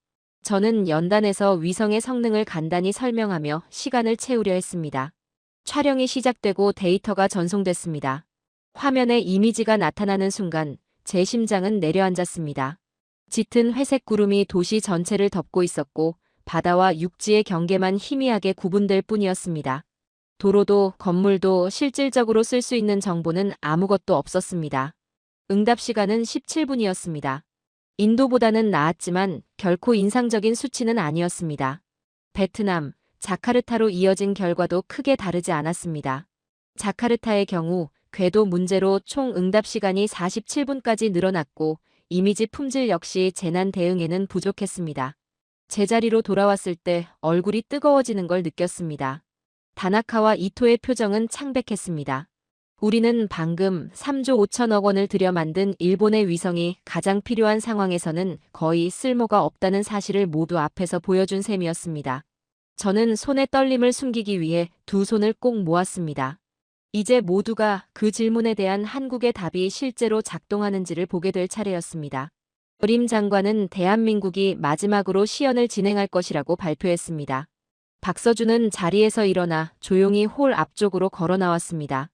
저는 연단에서 위성의 성능을 간단히 설명하며 시간을 채우려 했습니다. 촬영이 시작되고 데이터가 전송됐습니다. 화면에 이미지가 나타나는 순간 제 심장은 내려앉았습니다. 짙은 회색 구름이 도시 전체를 덮고 있었고 바다와 육지의 경계만 희미하게 구분될 뿐이었습니다. 도로도 건물도 실질적으로 쓸 수 있는 정보는 아무것도 없었습니다. 응답 시간은 17분이었습니다. 인도보다는 나았지만 결코 인상적인 수치는 아니었습니다. 베트남, 자카르타로 이어진 결과도 크게 다르지 않았습니다. 자카르타의 경우 궤도 문제로 총 응답 시간이 47분까지 늘어났고 이미지 품질 역시 재난 대응에는 부족했습니다. 제자리로 돌아왔을 때 얼굴이 뜨거워지는 걸 느꼈습니다. 다나카와 이토의 표정은 창백했습니다. 우리는 방금 3조 5천억 원을 들여 만든 일본의 위성이 가장 필요한 상황에서는 거의 쓸모가 없다는 사실을 모두 앞에서 보여준 셈이었습니다. 저는 손의 떨림을 숨기기 위해 두 손을 꼭 모았습니다. 이제 모두가 그 질문에 대한 한국의 답이 실제로 작동하는지를 보게 될 차례였습니다. 림 장관은 대한민국이 마지막으로 시연을 진행할 것이라고 발표했습니다. 박서준은 자리에서 일어나 조용히 홀 앞쪽으로 걸어 나왔습니다.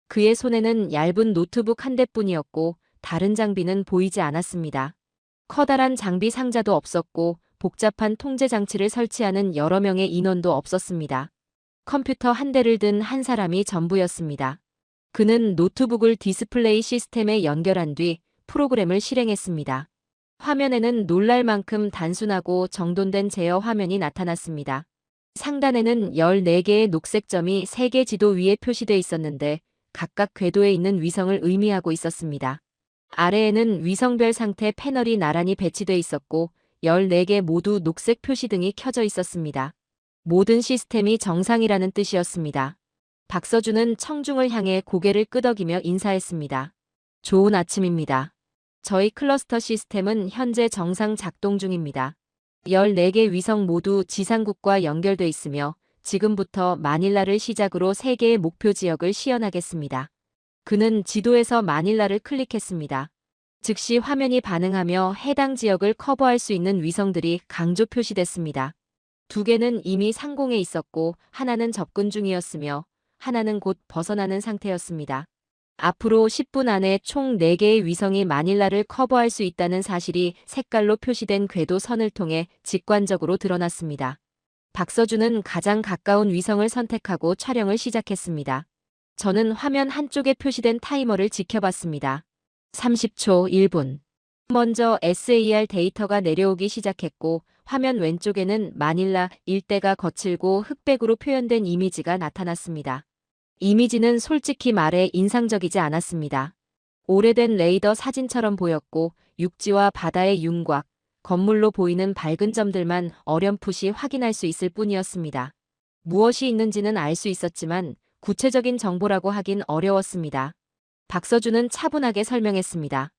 그의 손에는 얇은 노트북 한 대뿐이었고 다른 장비는 보이지 않았습니다. 커다란 장비 상자도 없었고 복잡한 통제 장치를 설치하는 여러 명의 인원도 없었습니다. 컴퓨터 한 대를 든 한 사람이 전부였습니다. 그는 노트북을 디스플레이 시스템에 연결한 뒤 프로그램을 실행했습니다. 화면에는 놀랄 만큼 단순하고 정돈된 제어 화면이 나타났습니다. 상단에는 14개의 녹색 점이 세계 지도 위에 표시돼 있었는데 각각 궤도에 있는 위성을 의미하고 있었습니다. 아래에는 위성별 상태 패널이 나란히 배치돼 있었고 14개 모두 녹색 표시등이 켜져 있었습니다. 모든 시스템이 정상이라는 뜻이었습니다. 박서준은 청중을 향해 고개를 끄덕이며 인사했습니다. 좋은 아침입니다. 저희 클러스터 시스템은 현재 정상 작동 중입니다. 14개 위성 모두 지상국과 연결돼 있으며 지금부터 마닐라를 시작으로 3개의 목표 지역을 시연하겠습니다. 그는 지도에서 마닐라를 클릭했습니다. 즉시 화면이 반응하며 해당 지역을 커버할 수 있는 위성들이 강조 표시됐습니다. 2개는 이미 상공에 있었고 하나는 접근 중이었으며 하나는 곧 벗어나는 상태였습니다. 앞으로 10분 안에 총 4개의 위성이 마닐라를 커버할 수 있다는 사실이 색깔로 표시된 궤도 선을 통해 직관적으로 드러났습니다. 박서준은 가장 가까운 위성을 선택하고 촬영을 시작했습니다. 저는 화면 한쪽에 표시된 타이머를 지켜봤습니다. 30초 1분. 먼저 SAR 데이터가 내려오기 시작했고 화면 왼쪽에는 마닐라 일대가 거칠고 흑백으로 표현된 이미지가 나타났습니다. 이미지는 솔직히 말해 인상적이지 않았습니다. 오래된 레이더 사진처럼 보였고 육지와 바다의 윤곽, 건물로 보이는 밝은 점들만 어렴풋이 확인할 수 있을 뿐이었습니다. 무엇이 있는지는 알 수 있었지만 구체적인 정보라고 하긴 어려웠습니다. 박서준은 차분하게 설명했습니다.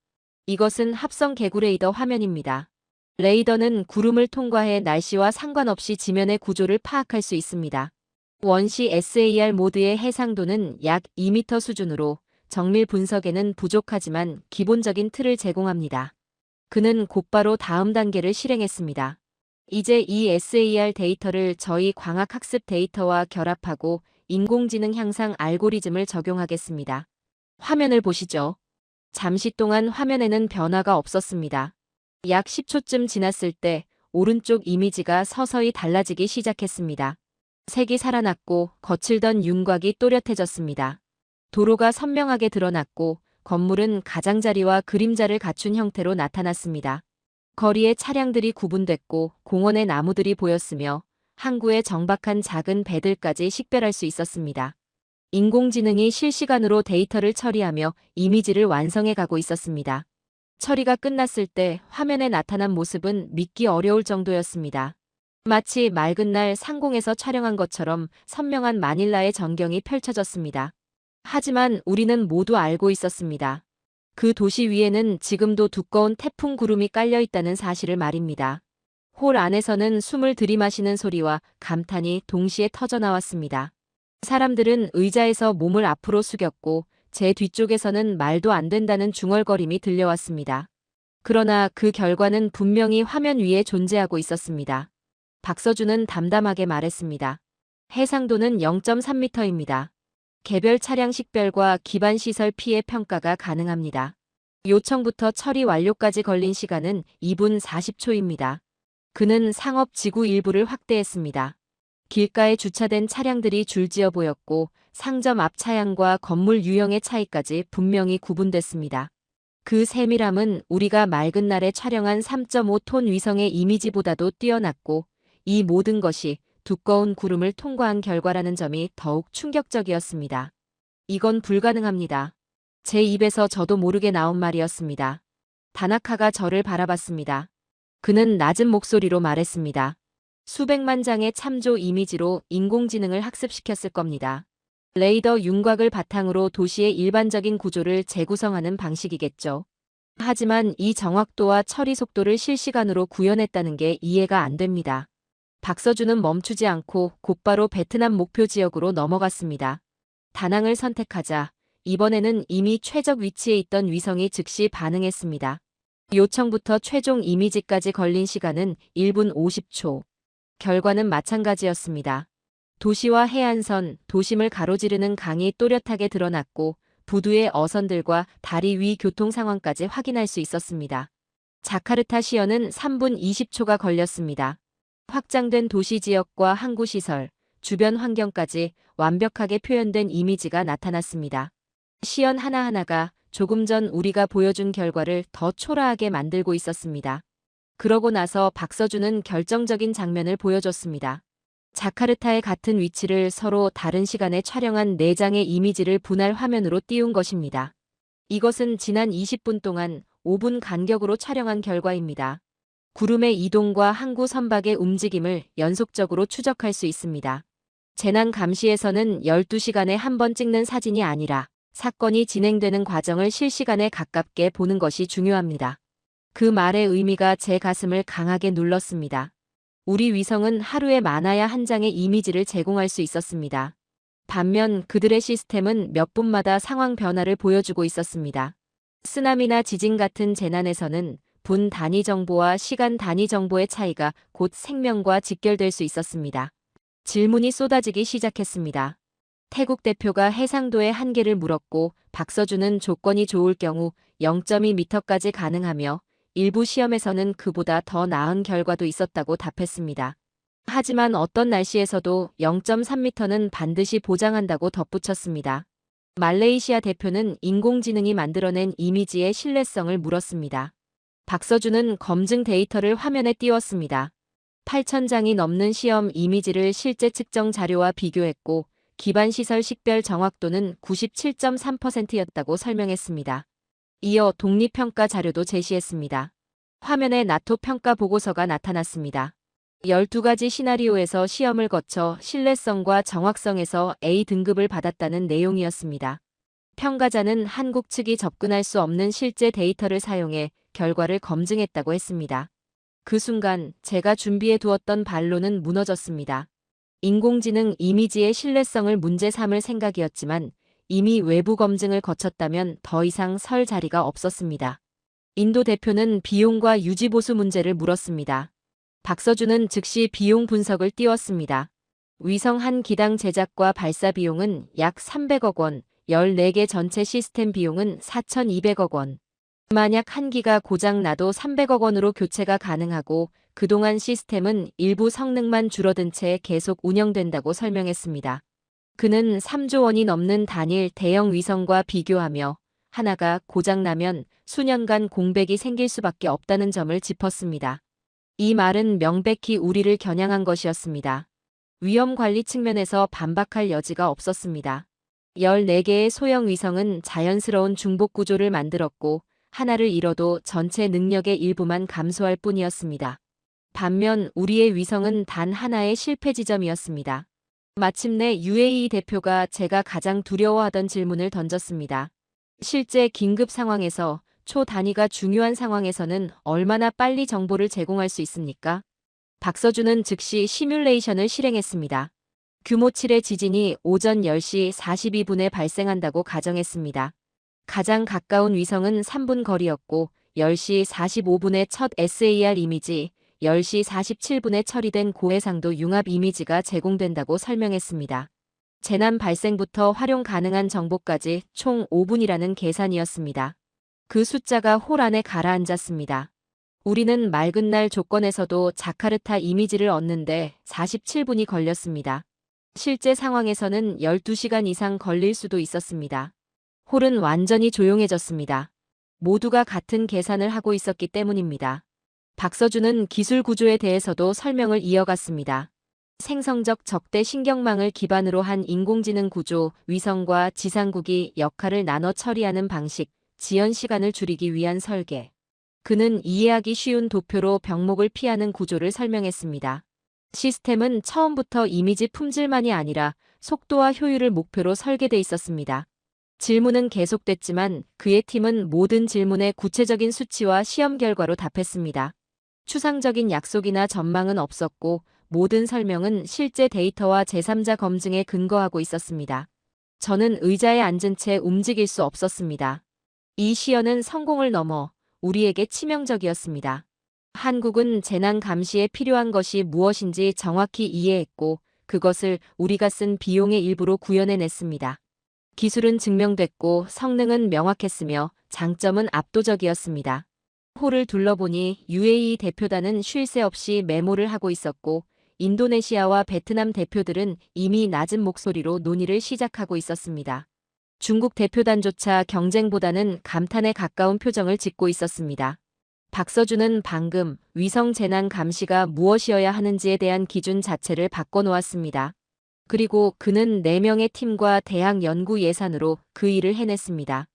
이것은 합성 개구 레이더 화면입니다. 레이더는 구름을 통과해 날씨와 상관없이 지면의 구조를 파악할 수 있습니다. 원시 SAR 모드의 해상도는 약 2m 수준으로 정밀 분석에는 부족하지만 기본적인 틀을 제공합니다. 그는 곧바로 다음 단계를 실행했습니다. 이제 이 SAR 데이터를 저희 광학학습 데이터와 결합하고 인공지능 향상 알고리즘을 적용하겠습니다. 화면을 보시죠. 잠시 동안 화면에는 변화가 없었습니다. 약 10초쯤 지났을 때 오른쪽 이미지가 서서히 달라지기 시작했습니다. 색이 살아났고 거칠던 윤곽이 또렷해졌습니다. 도로가 선명하게 드러났고 건물은 가장자리와 그림자를 갖춘 형태로 나타났습니다. 거리에 차량들이 구분됐고 공원의 나무들이 보였으며 항구의 정박한 작은 배들까지 식별할 수 있었습니다. 인공지능이 실시간으로 데이터를 처리하며 이미지를 완성해 가고 있었습니다. 처리가 끝났을 때 화면에 나타난 모습은 믿기 어려울 정도였습니다. 마치 맑은 날 상공에서 촬영한 것처럼 선명한 마닐라의 전경이 펼쳐졌습니다. 하지만 우리는 모두 알고 있었습니다. 그 도시 위에는 지금도 두꺼운 태풍 구름이 깔려 있다는 사실을 말입니다. 홀 안에서는 숨을 들이마시는 소리와 감탄이 동시에 터져나왔습니다. 사람들은 의자에서 몸을 앞으로 숙였고 제 뒤쪽에서는 말도 안 된다는 중얼거림이 들려왔습니다. 그러나 그 결과는 분명히 화면 위에 존재하고 있었습니다. 박서준은 담담하게 말했습니다. 해상도는 0.3m입니다. 개별 차량 식별과 기반 시설 피해 평가가 가능합니다. 요청부터 처리 완료까지 걸린 시간은 2분 40초입니다. 그는 상업 지구 일부를 확대했습니다. 길가에 주차된 차량들이 줄지어 보였고 상점 앞 차량과 건물 유형의 차이까지 분명히 구분됐습니다. 그 세밀함은 우리가 맑은 날에 촬영한 3.5톤 위성의 이미지보다도 뛰어났고 이 모든 것이 두꺼운 구름을 통과한 결과라는 점이 더욱 충격적이었습니다. 이건 불가능합니다. 제 입에서 저도 모르게 나온 말이었습니다. 다나카가 저를 바라봤습니다. 그는 낮은 목소리로 말했습니다. 수백만 장의 참조 이미지로 인공지능을 학습시켰을 겁니다. 레이더 윤곽을 바탕으로 도시의 일반적인 구조를 재구성하는 방식이겠죠. 하지만 이 정확도와 처리 속도를 실시간으로 구현했다는 게 이해가 안 됩니다. 박서준은 멈추지 않고 곧바로 베트남 목표 지역으로 넘어갔습니다. 다낭을 선택하자 이번에는 이미 최적 위치에 있던 위성이 즉시 반응했습니다. 요청부터 최종 이미지까지 걸린 시간은 1분 50초. 결과는 마찬가지였습니다. 도시와 해안선, 도심을 가로지르는 강이 또렷하게 드러났고 부두의 어선들과 다리 위 교통 상황까지 확인할 수 있었습니다. 자카르타 시연은 3분 20초가 걸렸습니다. 확장된 도시 지역과 항구 시설, 주변 환경까지 완벽하게 표현된 이미지가 나타났습니다. 시연 하나하나가 조금 전 우리가 보여준 결과를 더 초라하게 만들고 있었습니다. 그러고 나서 박서준은 결정적인 장면을 보여줬습니다. 자카르타의 같은 위치를 서로 다른 시간에 촬영한 4장의 이미지를 분할 화면으로 띄운 것입니다. 이것은 지난 20분 동안 5분 간격으로 촬영한 결과입니다. 구름의 이동과 항구 선박의 움직임을 연속적으로 추적할 수 있습니다. 재난 감시에서는 12시간에 한 번 찍는 사진이 아니라 사건이 진행되는 과정을 실시간에 가깝게 보는 것이 중요합니다. 그 말의 의미가 제 가슴을 강하게 눌렀습니다. 우리 위성은 하루에 많아야 한 장의 이미지를 제공할 수 있었습니다. 반면 그들의 시스템은 몇 분마다 상황 변화를 보여주고 있었습니다. 쓰나미나 지진 같은 재난에서는 분 단위 정보와 시간 단위 정보의 차이가 곧 생명과 직결될 수 있었습니다. 질문이 쏟아지기 시작했습니다. 태국 대표가 해상도의 한계를 물었고 박서준은 조건이 좋을 경우 0.2m까지 가능하며 일부 시험에서는 그보다 더 나은 결과도 있었다고 답했습니다. 하지만 어떤 날씨에서도 0.3m는 반드시 보장한다고 덧붙였습니다. 말레이시아 대표는 인공지능이 만들어낸 이미지의 신뢰성을 물었습니다. 박서준은 검증 데이터를 화면에 띄웠습니다. 8,000장이 넘는 시험 이미지를 실제 측정 자료와 비교했고 기반시설 식별 정확도는 97.3%였다고 설명했습니다. 이어 독립평가 자료도 제시했습니다. 화면에 나토 평가 보고서가 나타났습니다. 12가지 시나리오에서 시험을 거쳐 신뢰성과 정확성에서 A등급을 받았다는 내용이었습니다. 평가자는 한국 측이 접근할 수 없는 실제 데이터를 사용해 결과를 검증했다고 했습니다. 그 순간 제가 준비해 두었던 반론은 무너졌습니다. 인공지능 이미지의 신뢰성을 문제 삼을 생각이었지만 이미 외부 검증을 거쳤다면 더 이상 설 자리가 없었습니다. 인도 대표는 비용과 유지보수 문제를 물었습니다. 박서준은 즉시 비용 분석을 띄웠습니다. 위성 한 기당 제작과 발사 비용은 약 300억 원, 14개 전체 시스템 비용은 4,200억 원. 만약 한 기가 고장 나도 300억 원으로 교체가 가능하고 그동안 시스템은 일부 성능만 줄어든 채 계속 운영된다고 설명했습니다. 그는 3조 원이 넘는 단일 대형 위성과 비교하며 하나가 고장나면 수년간 공백이 생길 수밖에 없다는 점을 짚었습니다. 이 말은 명백히 우리를 겨냥한 것이었습니다. 위험 관리 측면에서 반박할 여지가 없었습니다. 14개의 소형 위성은 자연스러운 중복 구조를 만들었고 하나를 잃어도 전체 능력의 일부만 감소할 뿐이었습니다. 반면 우리의 위성은 단 하나의 실패 지점이었습니다. 마침내 UAE 대표가 제가 가장 두려워하던 질문을 던졌습니다. 실제 긴급 상황에서 초 단위가 중요한 상황에서는 얼마나 빨리 정보를 제공할 수 있습니까? 박서준은 즉시 시뮬레이션을 실행했습니다. 규모 7의 지진이 오전 10시 42분에 발생한다고 가정했습니다. 가장 가까운 위성은 3분 거리였고 10시 45분에 첫 SAR 이미지, 10시 47분에 처리된 고해상도 융합 이미지가 제공된다고 설명했습니다. 재난 발생부터 활용 가능한 정보까지 총 5분이라는 계산이었습니다. 그 숫자가 홀 안에 가라앉았습니다. 우리는 맑은 날 조건에서도 자카르타 이미지를 얻는데 47분이 걸렸습니다. 실제 상황에서는 12시간 이상 걸릴 수도 있었습니다. 홀은 완전히 조용해졌습니다. 모두가 같은 계산을 하고 있었기 때문입니다. 박서준은 기술 구조에 대해서도 설명을 이어갔습니다. 생성적 적대 신경망을 기반으로 한 인공지능 구조, 위성과 지상국이 역할을 나눠 처리하는 방식, 지연 시간을 줄이기 위한 설계. 그는 이해하기 쉬운 도표로 병목을 피하는 구조를 설명했습니다. 시스템은 처음부터 이미지 품질만이 아니라 속도와 효율을 목표로 설계돼 있었습니다. 질문은 계속됐지만 그의 팀은 모든 질문에 구체적인 수치와 시험 결과로 답했습니다. 추상적인 약속이나 전망은 없었고 모든 설명은 실제 데이터와 제3자 검증에 근거하고 있었습니다. 저는 의자에 앉은 채 움직일 수 없었습니다. 이 시연은 성공을 넘어 우리에게 치명적이었습니다. 한국은 재난 감시에 필요한 것이 무엇인지 정확히 이해했고 그것을 우리가 쓴 비용의 일부로 구현해냈습니다. 기술은 증명됐고 성능은 명확했으며 장점은 압도적이었습니다. 홀을 둘러보니 UAE 대표단은 쉴 새 없이 메모를 하고 있었고 인도네시아와 베트남 대표들은 이미 낮은 목소리로 논의를 시작하고 있었습니다. 중국 대표단조차 경쟁보다는 감탄에 가까운 표정을 짓고 있었습니다. 박서준은 방금 위성 재난 감시가 무엇이어야 하는지에 대한 기준 자체를 바꿔놓았습니다. 그리고 그는 4명의 팀과 대학 연구 예산으로 그 일을 해냈습니다.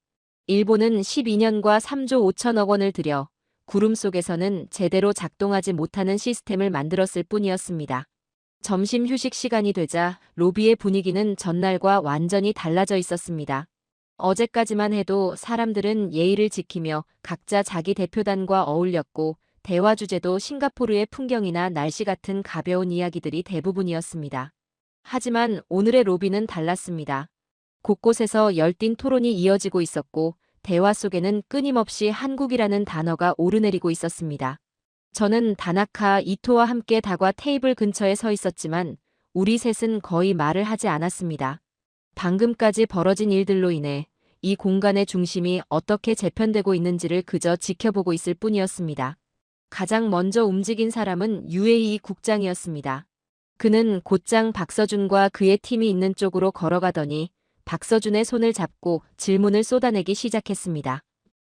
일본은 12년과 3조 5천억 원을 들여 구름 속에서는 제대로 작동하지 못하는 시스템을 만들었을 뿐이었습니다. 점심 휴식 시간이 되자 로비의 분위기는 전날과 완전히 달라져 있었습니다. 어제까지만 해도 사람들은 예의를 지키며 각자 자기 대표단과 어울렸고 대화 주제도 싱가포르의 풍경이나 날씨 같은 가벼운 이야기들이 대부분이었습니다. 하지만 오늘의 로비는 달랐습니다. 곳곳에서 열띤 토론이 이어지고 있었고 대화 속에는 끊임없이 한국이라는 단어가 오르내리고 있었습니다. 저는 다나카 이토와 함께 다과 테이블 근처에 서 있었지만 우리 셋은 거의 말을 하지 않았습니다. 방금까지 벌어진 일들로 인해 이 공간의 중심이 어떻게 재편되고 있는지를 그저 지켜보고 있을 뿐이었습니다. 가장 먼저 움직인 사람은 UAE 국장이었습니다. 그는 곧장 박서준과 그의 팀이 있는 쪽으로 걸어가더니 박서준의 손을 잡고 질문을 쏟아내기 시작했습니다.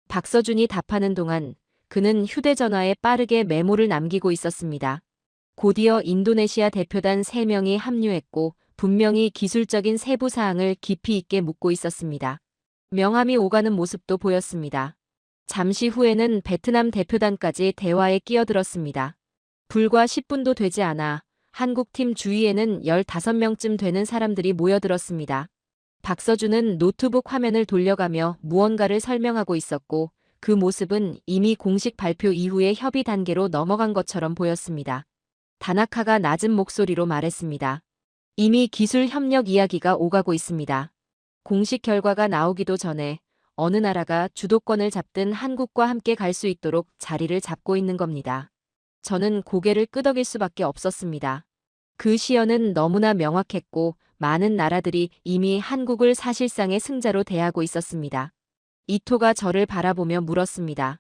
박서준이 답하는 동안 그는 휴대전화에 빠르게 메모를 남기고 있었습니다. 곧이어 인도네시아 대표단 3명이 합류했고 분명히 기술적인 세부 사항을 깊이 있게 묻고 있었습니다. 명함이 오가는 모습도 보였습니다. 잠시 후에는 베트남 대표단까지 대화에 끼어들었습니다. 불과 10분도 되지 않아 한국팀 주위에는 15명쯤 되는 사람들이 모여들었습니다. 박서준은 노트북 화면을 돌려가며 무언가를 설명하고 있었고 그 모습은 이미 공식 발표 이후의 협의 단계로 넘어간 것처럼 보였습니다. 다나카가 낮은 목소리로 말했습니다. 이미 기술 협력 이야기가 오가고 있습니다. 공식 결과가 나오기도 전에 어느 나라가 주도권을 잡든 한국과 함께 갈 수 있도록 자리를 잡고 있는 겁니다. 저는 고개를 끄덕일 수밖에 없었습니다. 그 시연은 너무나 명확했고 많은 나라들이 이미 한국을 사실상의 승자로 대하고 있었습니다. 이토가 저를 바라보며 물었습니다.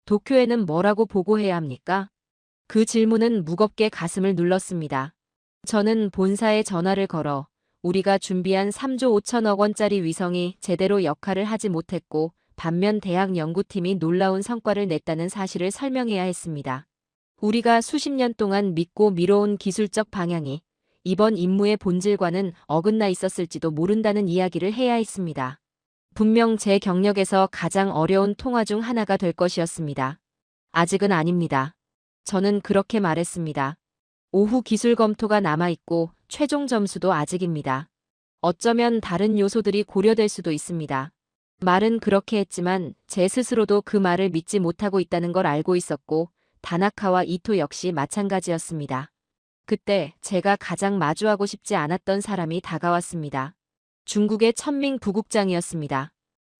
도쿄에는 뭐라고 보고해야 합니까? 그 질문은 무겁게 가슴을 눌렀습니다. 저는 본사에 전화를 걸어 우리가 준비한 3조 5천억 원짜리 위성이 제대로 역할을 하지 못했고 반면 대학 연구팀이 놀라운 성과를 냈다는 사실을 설명해야 했습니다. 우리가 수십 년 동안 믿고 미뤄온 기술적 방향이 이번 임무의 본질과는 어긋나 있었을지도 모른다는 이야기를 해야 했습니다. 분명 제 경력에서 가장 어려운 통화 중 하나가 될 것이었습니다. 아직은 아닙니다. 저는 그렇게 말했습니다. 오후 기술 검토가 남아있고 최종 점수도 아직입니다. 어쩌면 다른 요소들이 고려될 수도 있습니다. 말은 그렇게 했지만 제 스스로도 그 말을 믿지 못하고 있다는 걸 알고 있었고 다나카와 이토 역시 마찬가지였습니다. 그때 제가 가장 마주하고 싶지 않았던 사람이 다가왔습니다. 중국의 천밍 부국장이었습니다.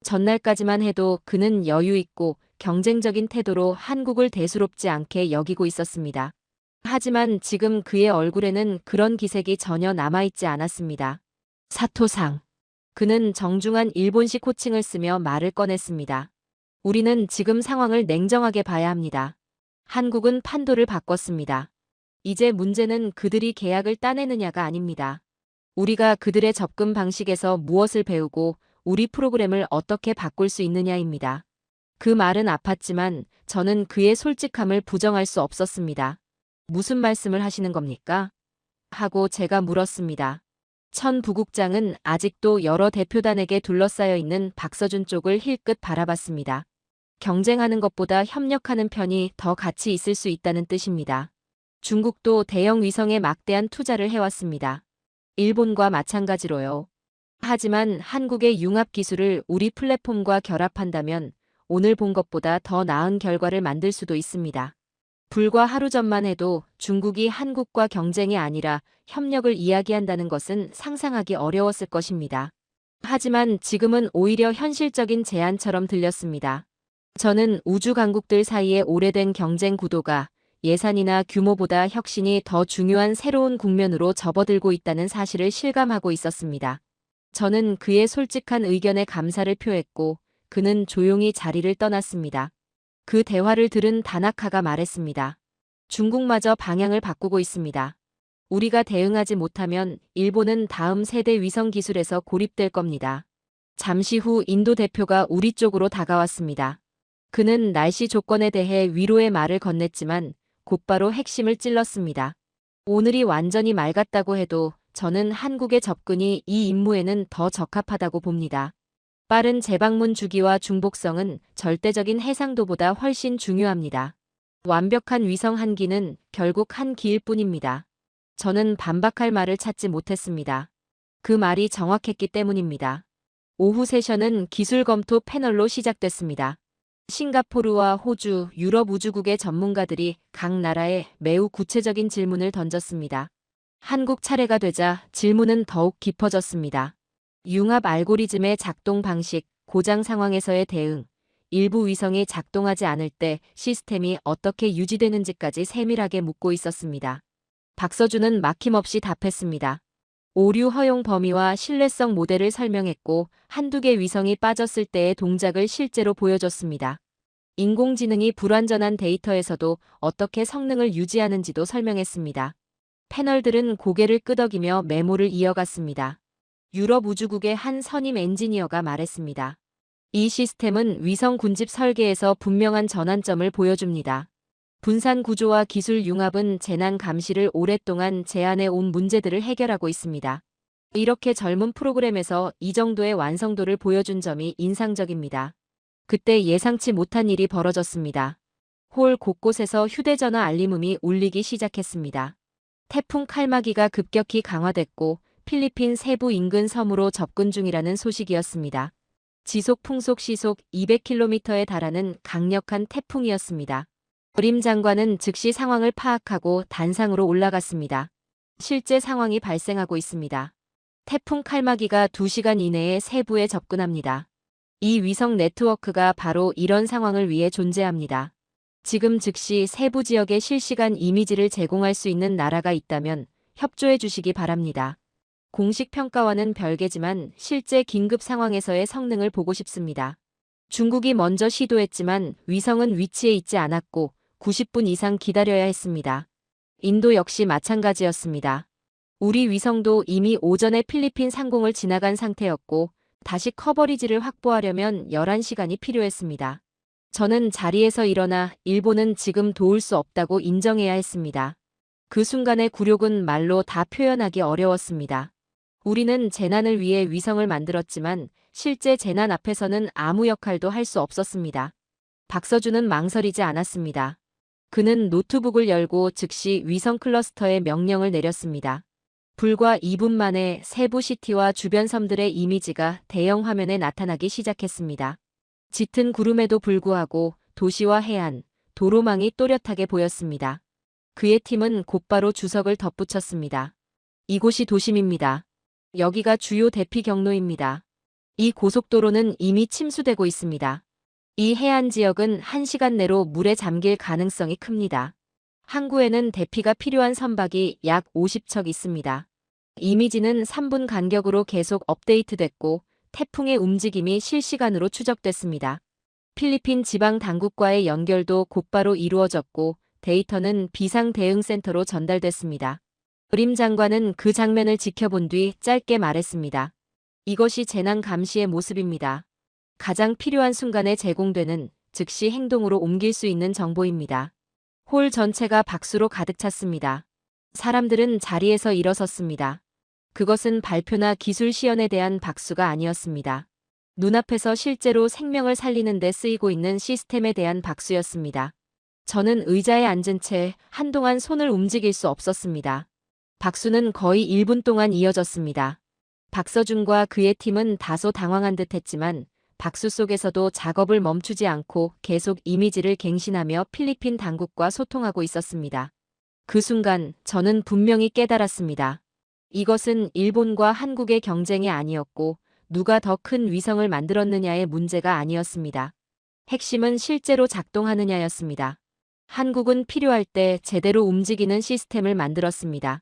전날까지만 해도 그는 여유 있고 경쟁적인 태도로 한국을 대수롭지 않게 여기고 있었습니다. 하지만 지금 그의 얼굴에는 그런 기색이 전혀 남아있지 않았습니다. 사토상. 그는 정중한 일본식 호칭을 쓰며 말을 꺼냈습니다. 우리는 지금 상황을 냉정하게 봐야 합니다. 한국은 판도를 바꿨습니다. 이제 문제는 그들이 계약을 따내느냐가 아닙니다. 우리가 그들의 접근 방식에서 무엇을 배우고 우리 프로그램을 어떻게 바꿀 수 있느냐입니다. 그 말은 아팠지만 저는 그의 솔직함을 부정할 수 없었습니다. 무슨 말씀을 하시는 겁니까? 하고 제가 물었습니다. 천 부국장은 아직도 여러 대표단에게 둘러싸여 있는 박서준 쪽을 힐끗 바라봤습니다. 경쟁하는 것보다 협력하는 편이 더 가치 있을 수 있다는 뜻입니다. 중국도 대형 위성에 막대한 투자를 해왔습니다. 일본과 마찬가지로요. 하지만 한국의 융합 기술을 우리 플랫폼과 결합한다면 오늘 본 것보다 더 나은 결과를 만들 수도 있습니다. 불과 하루 전만 해도 중국이 한국과 경쟁이 아니라 협력을 이야기한다는 것은 상상하기 어려웠을 것입니다. 하지만 지금은 오히려 현실적인 제안처럼 들렸습니다. 저는 우주 강국들 사이의 오래된 경쟁 구도가 예산이나 규모보다 혁신이 더 중요한 새로운 국면으로 접어들고 있다는 사실을 실감하고 있었습니다. 저는 그의 솔직한 의견에 감사를 표했고 그는 조용히 자리를 떠났습니다. 그 대화를 들은 다나카가 말했습니다. 중국마저 방향을 바꾸고 있습니다. 우리가 대응하지 못하면 일본은 다음 세대 위성 기술에서 고립될 겁니다. 잠시 후 인도 대표가 우리 쪽으로 다가왔습니다. 그는 날씨 조건에 대해 위로의 말을 건넸지만 곧바로 핵심을 찔렀습니다. 오늘이 완전히 맑았다고 해도 저는 한국의 접근이 이 임무에는 더 적합하다고 봅니다. 빠른 재방문 주기와 중복성은 절대적인 해상도보다 훨씬 중요합니다. 완벽한 위성 한 기는 결국 한 기일 뿐입니다. 저는 반박할 말을 찾지 못했습니다. 그 말이 정확했기 때문입니다. 오후 세션은 기술 검토 패널로 시작됐습니다. 싱가포르와 호주, 유럽 우주국의 전문가들이 각 나라에 매우 구체적인 질문을 던졌습니다. 한국 차례가 되자 질문은 더욱 깊어졌습니다. 융합 알고리즘의 작동 방식, 고장 상황에서의 대응, 일부 위성이 작동하지 않을 때 시스템이 어떻게 유지되는지까지 세밀하게 묻고 있었습니다. 박서준은 막힘없이 답했습니다. 오류 허용 범위와 신뢰성 모델을 설명했고 한두 개 위성이 빠졌을 때의 동작을 실제로 보여줬습니다. 인공지능이 불완전한 데이터에서도 어떻게 성능을 유지하는지도 설명했습니다. 패널들은 고개를 끄덕이며 메모를 이어갔습니다. 유럽 우주국의 한 선임 엔지니어가 말했습니다. 이 시스템은 위성 군집 설계에서 분명한 전환점을 보여줍니다. 분산 구조와 기술 융합은 재난 감시를 오랫동안 제안해 온 문제들을 해결하고 있습니다. 이렇게 젊은 프로그램에서 이 정도의 완성도를 보여준 점이 인상적입니다. 그때 예상치 못한 일이 벌어졌습니다. 홀 곳곳에서 휴대전화 알림음이 울리기 시작했습니다. 태풍 칼마기가 급격히 강화됐고 필리핀 세부 인근 섬으로 접근 중이라는 소식이었습니다. 지속 풍속 시속 200km에 달하는 강력한 태풍이었습니다. 어림 장관은 즉시 상황을 파악하고 단상으로 올라갔습니다. 실제 상황이 발생하고 있습니다. 태풍 칼마기가 2시간 이내에 세부에 접근합니다. 이 위성 네트워크가 바로 이런 상황을 위해 존재합니다. 지금 즉시 세부 지역의 실시간 이미지를 제공할 수 있는 나라가 있다면 협조해 주시기 바랍니다. 공식 평가와는 별개지만 실제 긴급 상황에서의 성능을 보고 싶습니다. 중국이 먼저 시도했지만 위성은 위치에 있지 않았고 90분 이상 기다려야 했습니다. 인도 역시 마찬가지였습니다. 우리 위성도 이미 오전에 필리핀 상공을 지나간 상태였고 다시 커버리지를 확보하려면 11시간이 필요했습니다. 저는 자리에서 일어나 일본은 지금 도울 수 없다고 인정해야 했습니다. 그 순간의 굴욕은 말로 다 표현하기 어려웠습니다. 우리는 재난을 위해 위성을 만들었지만 실제 재난 앞에서는 아무 역할도 할 수 없었습니다. 박서준은 망설이지 않았습니다. 그는 노트북을 열고 즉시 위성 클러스터에 명령을 내렸습니다. 불과 2분 만에 세부 시티와 주변 섬들의 이미지가 대형 화면에 나타나기 시작했습니다. 짙은 구름에도 불구하고 도시와 해안, 도로망이 또렷하게 보였습니다. 그의 팀은 곧바로 주석을 덧붙였습니다. 이곳이 도심입니다. 여기가 주요 대피 경로입니다. 이 고속도로는 이미 침수되고 있습니다. 이 해안 지역은 1시간 내로 물에 잠길 가능성이 큽니다. 항구에는 대피가 필요한 선박이 약 50척 있습니다. 이미지는 3분 간격으로 계속 업데이트됐고 태풍의 움직임이 실시간으로 추적됐습니다. 필리핀 지방 당국과의 연결도 곧바로 이루어졌고 데이터는 비상대응센터로 전달됐습니다. 어림 장관은 그 장면을 지켜본 뒤 짧게 말했습니다. 이것이 재난 감시의 모습입니다. 가장 필요한 순간에 제공되는 즉시 행동으로 옮길 수 있는 정보입니다. 홀 전체가 박수로 가득 찼습니다. 사람들은 자리에서 일어섰습니다. 그것은 발표나 기술 시연에 대한 박수가 아니었습니다. 눈앞에서 실제로 생명을 살리는 데 쓰이고 있는 시스템에 대한 박수였습니다. 저는 의자에 앉은 채 한동안 손을 움직일 수 없었습니다. 박수는 거의 1분 동안 이어졌습니다. 박서준과 그의 팀은 다소 당황한 듯 했지만 박수 속에서도 작업을 멈추지 않고 계속 이미지를 갱신하며 필리핀 당국과 소통하고 있었습니다. 그 순간 저는 분명히 깨달았습니다. 이것은 일본과 한국의 경쟁이 아니었고 누가 더 큰 위성을 만들었느냐의 문제가 아니었습니다. 핵심은 실제로 작동하느냐였습니다. 한국은 필요할 때 제대로 움직이는 시스템을 만들었습니다.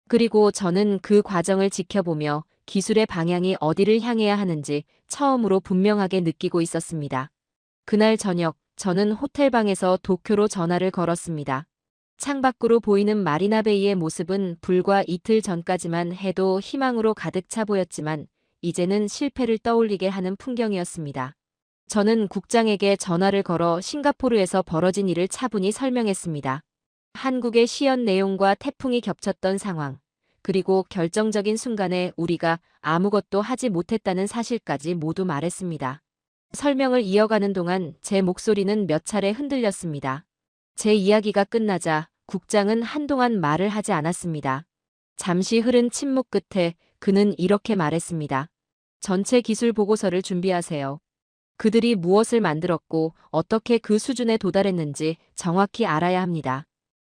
그리고 저는 그 과정을 지켜보며 기술의 방향이 어디를 향해야 하는지 처음으로 분명하게 느끼고 있었습니다. 그날 저녁, 저는 호텔방에서 도쿄로 전화를 걸었습니다. 창밖으로 보이는 마리나베이의 모습은 불과 이틀 전까지만 해도 희망으로 가득 차 보였지만 이제는 실패를 떠올리게 하는 풍경이었습니다. 저는 국장에게 전화를 걸어 싱가포르에서 벌어진 일을 차분히 설명했습니다. 한국의 시연 내용과 태풍이 겹쳤던 상황, 그리고 결정적인 순간에 우리가 아무것도 하지 못했다는 사실까지 모두 말했습니다. 설명을 이어가는 동안 제 목소리는 몇 차례 흔들렸습니다. 제 이야기가 끝나자 국장은 한동안 말을 하지 않았습니다. 잠시 흐른 침묵 끝에 그는 이렇게 말했습니다. 전체 기술 보고서를 준비하세요. 그들이 무엇을 만들었고 어떻게 그 수준에 도달했는지 정확히 알아야 합니다.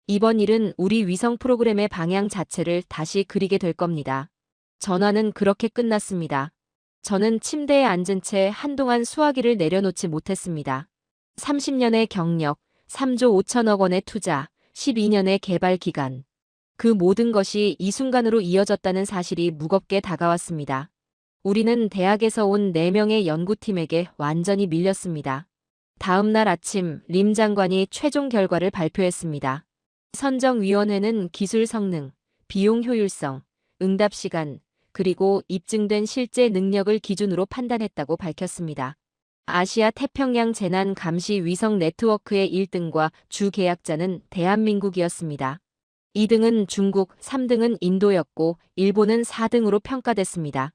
이번 일은 우리 위성 프로그램의 방향 자체를 다시 그리게 될 겁니다. 전화는 그렇게 끝났습니다. 저는 침대에 앉은 채 한동안 수화기를 내려놓지 못했습니다. 30년의 경력, 3조 5천억 원의 투자, 12년의 개발 기간. 그 모든 것이 이 순간으로 이어졌다는 사실이 무겁게 다가왔습니다. 우리는 대학에서 온 4명의 연구팀에게 완전히 밀렸습니다. 다음 날 아침 림 장관이 최종 결과를 발표했습니다. 선정위원회는 기술 성능, 비용 효율성, 응답 시간, 그리고 입증된 실제 능력을 기준으로 판단했다고 밝혔습니다. 아시아 태평양 재난 감시 위성 네트워크의 1등과 주 계약자는 대한민국이었습니다. 2등은 중국, 3등은 인도였고 일본은 4등으로 평가됐습니다.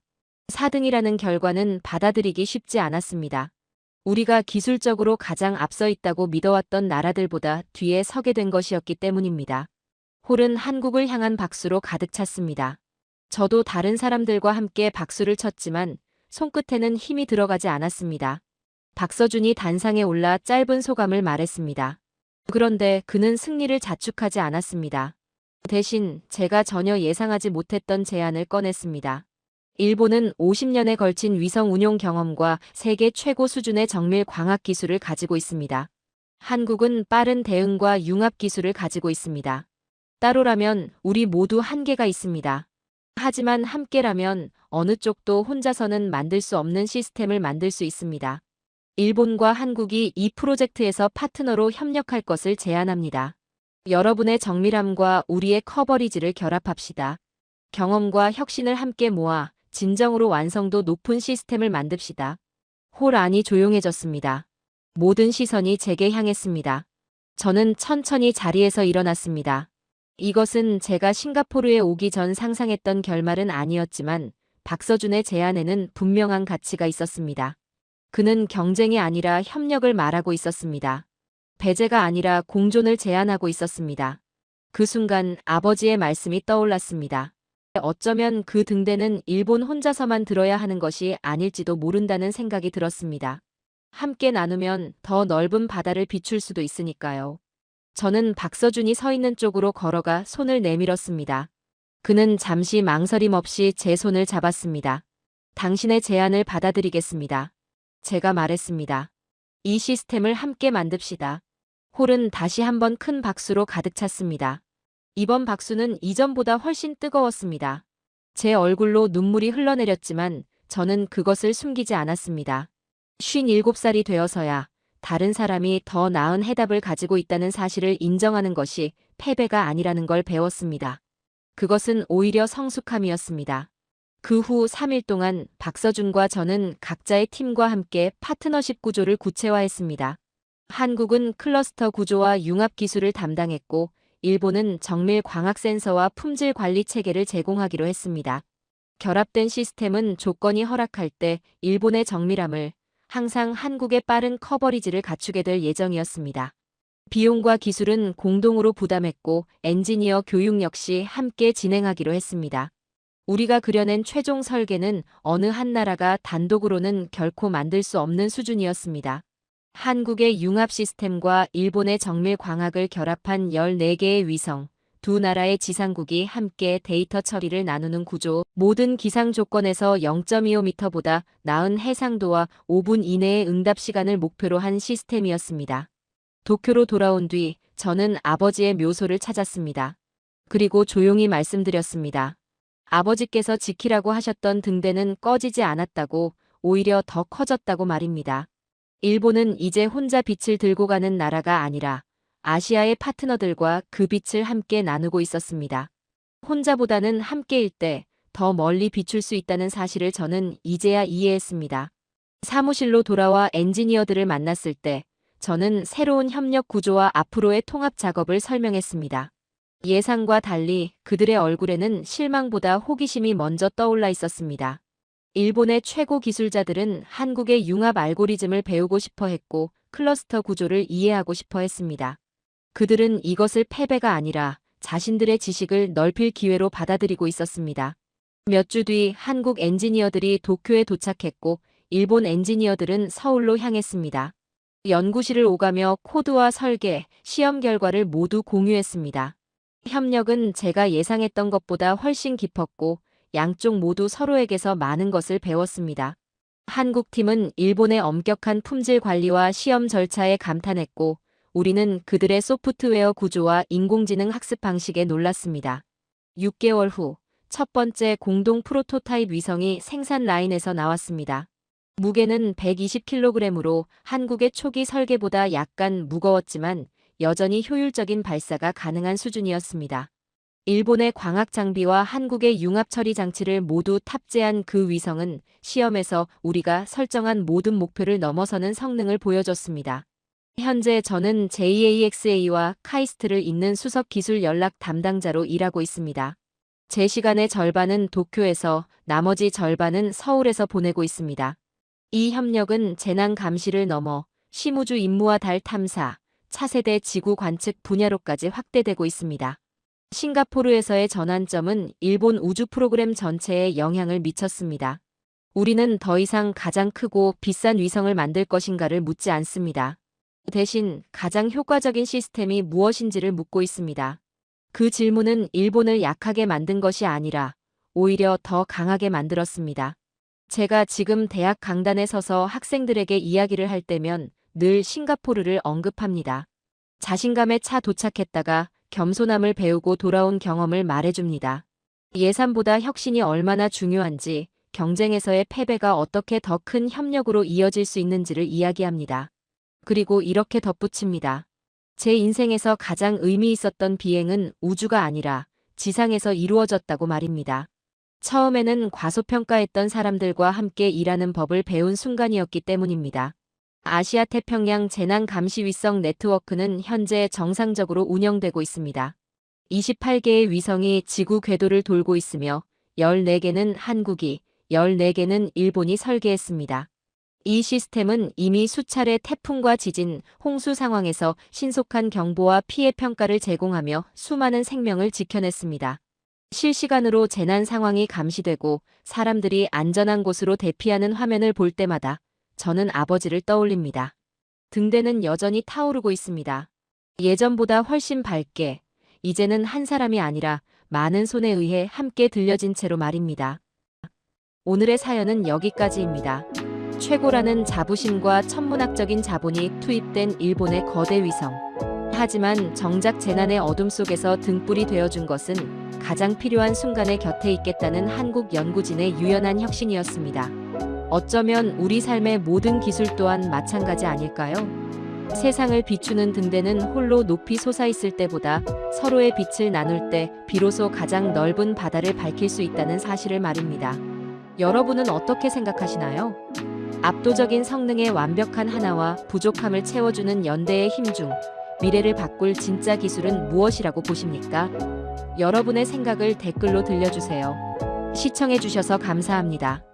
4등이라는 결과는 받아들이기 쉽지 않았습니다. 우리가 기술적으로 가장 앞서 있다고 믿어왔던 나라들보다 뒤에 서게 된 것이었기 때문입니다. 홀은 한국을 향한 박수로 가득 찼습니다. 저도 다른 사람들과 함께 박수를 쳤지만 손끝에는 힘이 들어가지 않았습니다. 박서준이 단상에 올라 짧은 소감을 말했습니다. 그런데 그는 승리를 자축하지 않았습니다. 대신 제가 전혀 예상하지 못했던 제안을 꺼냈습니다. 일본은 50년에 걸친 위성 운용 경험과 세계 최고 수준의 정밀 광학 기술을 가지고 있습니다. 한국은 빠른 대응과 융합 기술을 가지고 있습니다. 따로라면 우리 모두 한계가 있습니다. 하지만 함께라면 어느 쪽도 혼자서는 만들 수 없는 시스템을 만들 수 있습니다. 일본과 한국이 이 프로젝트에서 파트너로 협력할 것을 제안합니다. 여러분의 정밀함과 우리의 커버리지를 결합합시다. 경험과 혁신을 함께 모아 진정으로 완성도 높은 시스템을 만듭시다. 홀 안이 조용해졌습니다. 모든 시선이 제게 향했습니다. 저는 천천히 자리에서 일어났습니다. 이것은 제가 싱가포르에 오기 전 상상했던 결말은 아니었지만 박서준의 제안에는 분명한 가치가 있었습니다. 그는 경쟁이 아니라 협력을 말하고 있었습니다. 배제가 아니라 공존을 제안하고 있었습니다. 그 순간 아버지의 말씀이 떠올랐습니다. 어쩌면 그 등대는 일본 혼자서만 들어야 하는 것이 아닐지도 모른다는 생각이 들었습니다. 함께 나누면 더 넓은 바다를 비출 수도 있으니까요. 저는 박서준이 서 있는 쪽으로 걸어가 손을 내밀었습니다. 그는 잠시 망설임 없이 제 손을 잡았습니다. 당신의 제안을 받아들이겠습니다. 제가 말했습니다. 이 시스템을 함께 만듭시다. 홀은 다시 한번 큰 박수로 가득 찼습니다. 이번 박수는 이전보다 훨씬 뜨거웠습니다. 제 얼굴로 눈물이 흘러내렸지만 저는 그것을 숨기지 않았습니다. 57살이 되어서야 다른 사람이 더 나은 해답을 가지고 있다는 사실을 인정하는 것이 패배가 아니라는 걸 배웠습니다. 그것은 오히려 성숙함이었습니다. 그 후 3일 동안 박서준과 저는 각자의 팀과 함께 파트너십 구조를 구체화했습니다. 한국은 클러스터 구조와 융합 기술을 담당했고 일본은 정밀 광학 센서와 품질 관리 체계를 제공하기로 했습니다. 결합된 시스템은 조건이 허락할 때 일본의 정밀함을, 항상 한국의 빠른 커버리지를 갖추게 될 예정이었습니다. 비용과 기술은 공동으로 부담했고 엔지니어 교육 역시 함께 진행하기로 했습니다. 우리가 그려낸 최종 설계는 어느 한 나라가 단독으로는 결코 만들 수 없는 수준이었습니다. 한국의 융합 시스템과 일본의 정밀 광학을 결합한 14개의 위성, 두 나라의 지상국이 함께 데이터 처리를 나누는 구조, 모든 기상 조건에서 0.25m보다 나은 해상도와 5분 이내의 응답 시간을 목표로 한 시스템이었습니다. 도쿄로 돌아온 뒤 저는 아버지의 묘소를 찾았습니다. 그리고 조용히 말씀드렸습니다. 아버지께서 지키라고 하셨던 등대는 꺼지지 않았다고, 오히려 더 커졌다고 말입니다. 일본은 이제 혼자 빛을 들고 가는 나라가 아니라 아시아의 파트너들과 그 빛을 함께 나누고 있었습니다. 혼자보다는 함께일 때 더 멀리 비출 수 있다는 사실을 저는 이제야 이해했습니다. 사무실로 돌아와 엔지니어들을 만났을 때 저는 새로운 협력 구조와 앞으로의 통합 작업을 설명했습니다. 예상과 달리 그들의 얼굴에는 실망보다 호기심이 먼저 떠올라 있었습니다. 일본의 최고 기술자들은 한국의 융합 알고리즘을 배우고 싶어 했고 클러스터 구조를 이해하고 싶어 했습니다. 그들은 이것을 패배가 아니라 자신들의 지식을 넓힐 기회로 받아들이고 있었습니다. 몇 주 뒤 한국 엔지니어들이 도쿄에 도착했고 일본 엔지니어들은 서울로 향했습니다. 연구실을 오가며 코드와 설계, 시험 결과를 모두 공유했습니다. 협력은 제가 예상했던 것보다 훨씬 깊었고 양쪽 모두 서로에게서 많은 것을 배웠습니다. 한국 팀은 일본의 엄격한 품질 관리와 시험 절차에 감탄했고 우리는 그들의 소프트웨어 구조와 인공지능 학습 방식에 놀랐습니다. 6개월 후 첫 번째 공동 프로토타입 위성이 생산 라인에서 나왔습니다. 무게는 120kg으로 한국의 초기 설계보다 약간 무거웠지만 여전히 효율적인 발사가 가능한 수준이었습니다. 일본의 광학 장비와 한국의 융합 처리 장치를 모두 탑재한 그 위성은 시험에서 우리가 설정한 모든 목표를 넘어서는 성능을 보여줬습니다. 현재 저는 JAXA와 카이스트를 잇는 수석 기술 연락 담당자로 일하고 있습니다. 제 시간의 절반은 도쿄에서, 나머지 절반은 서울에서 보내고 있습니다. 이 협력은 재난 감시를 넘어 심우주 임무와 달 탐사, 차세대 지구 관측 분야로까지 확대되고 있습니다. 싱가포르에서의 전환점은 일본 우주 프로그램 전체에 영향을 미쳤습니다. 우리는 더 이상 가장 크고 비싼 위성을 만들 것인가를 묻지 않습니다. 대신 가장 효과적인 시스템이 무엇인지를 묻고 있습니다. 그 질문은 일본을 약하게 만든 것이 아니라 오히려 더 강하게 만들었습니다. 제가 지금 대학 강단에 서서 학생들에게 이야기를 할 때면 늘 싱가포르를 언급합니다. 자신감에 차 도착했다가 겸손함을 배우고 돌아온 경험을 말해줍니다. 예산보다 혁신이 얼마나 중요한지, 경쟁에서의 패배가 어떻게 더 큰 협력으로 이어질 수 있는지를 이야기합니다. 그리고 이렇게 덧붙입니다. 제 인생에서 가장 의미 있었던 비행은 우주가 아니라 지상에서 이루어졌다고 말입니다. 처음에는 과소평가했던 사람들과 함께 일하는 법을 배운 순간이었기 때문입니다. 아시아 태평양 재난 감시 위성 네트워크는 현재 정상적으로 운영되고 있습니다. 28개의 위성이 지구 궤도를 돌고 있으며 14개는 한국이, 14개는 일본이 설계했습니다. 이 시스템은 이미 수차례 태풍과 지진, 홍수 상황에서 신속한 경보와 피해 평가를 제공하며 수많은 생명을 지켜냈습니다. 실시간으로 재난 상황이 감시되고 사람들이 안전한 곳으로 대피하는 화면을 볼 때마다 저는 아버지를 떠올립니다. 등대는 여전히 타오르고 있습니다. 예전보다 훨씬 밝게, 이제는 한 사람이 아니라 많은 손에 의해 함께 들려진 채로 말입니다. 오늘의 사연은 여기까지입니다. 최고라는 자부심과 천문학적인 자본이 투입된 일본의 거대 위성. 하지만 정작 재난의 어둠 속에서 등불이 되어준 것은 가장 필요한 순간에 곁에 있겠다는 한국 연구진의 유연한 혁신이었습니다. 어쩌면 우리 삶의 모든 기술 또한 마찬가지 아닐까요? 세상을 비추는 등대는 홀로 높이 솟아있을 때보다 서로의 빛을 나눌 때 비로소 가장 넓은 바다를 밝힐 수 있다는 사실을 말입니다. 여러분은 어떻게 생각하시나요? 압도적인 성능의 완벽한 하나와 부족함을 채워주는 연대의 힘 중 미래를 바꿀 진짜 기술은 무엇이라고 보십니까? 여러분의 생각을 댓글로 들려주세요. 시청해주셔서 감사합니다.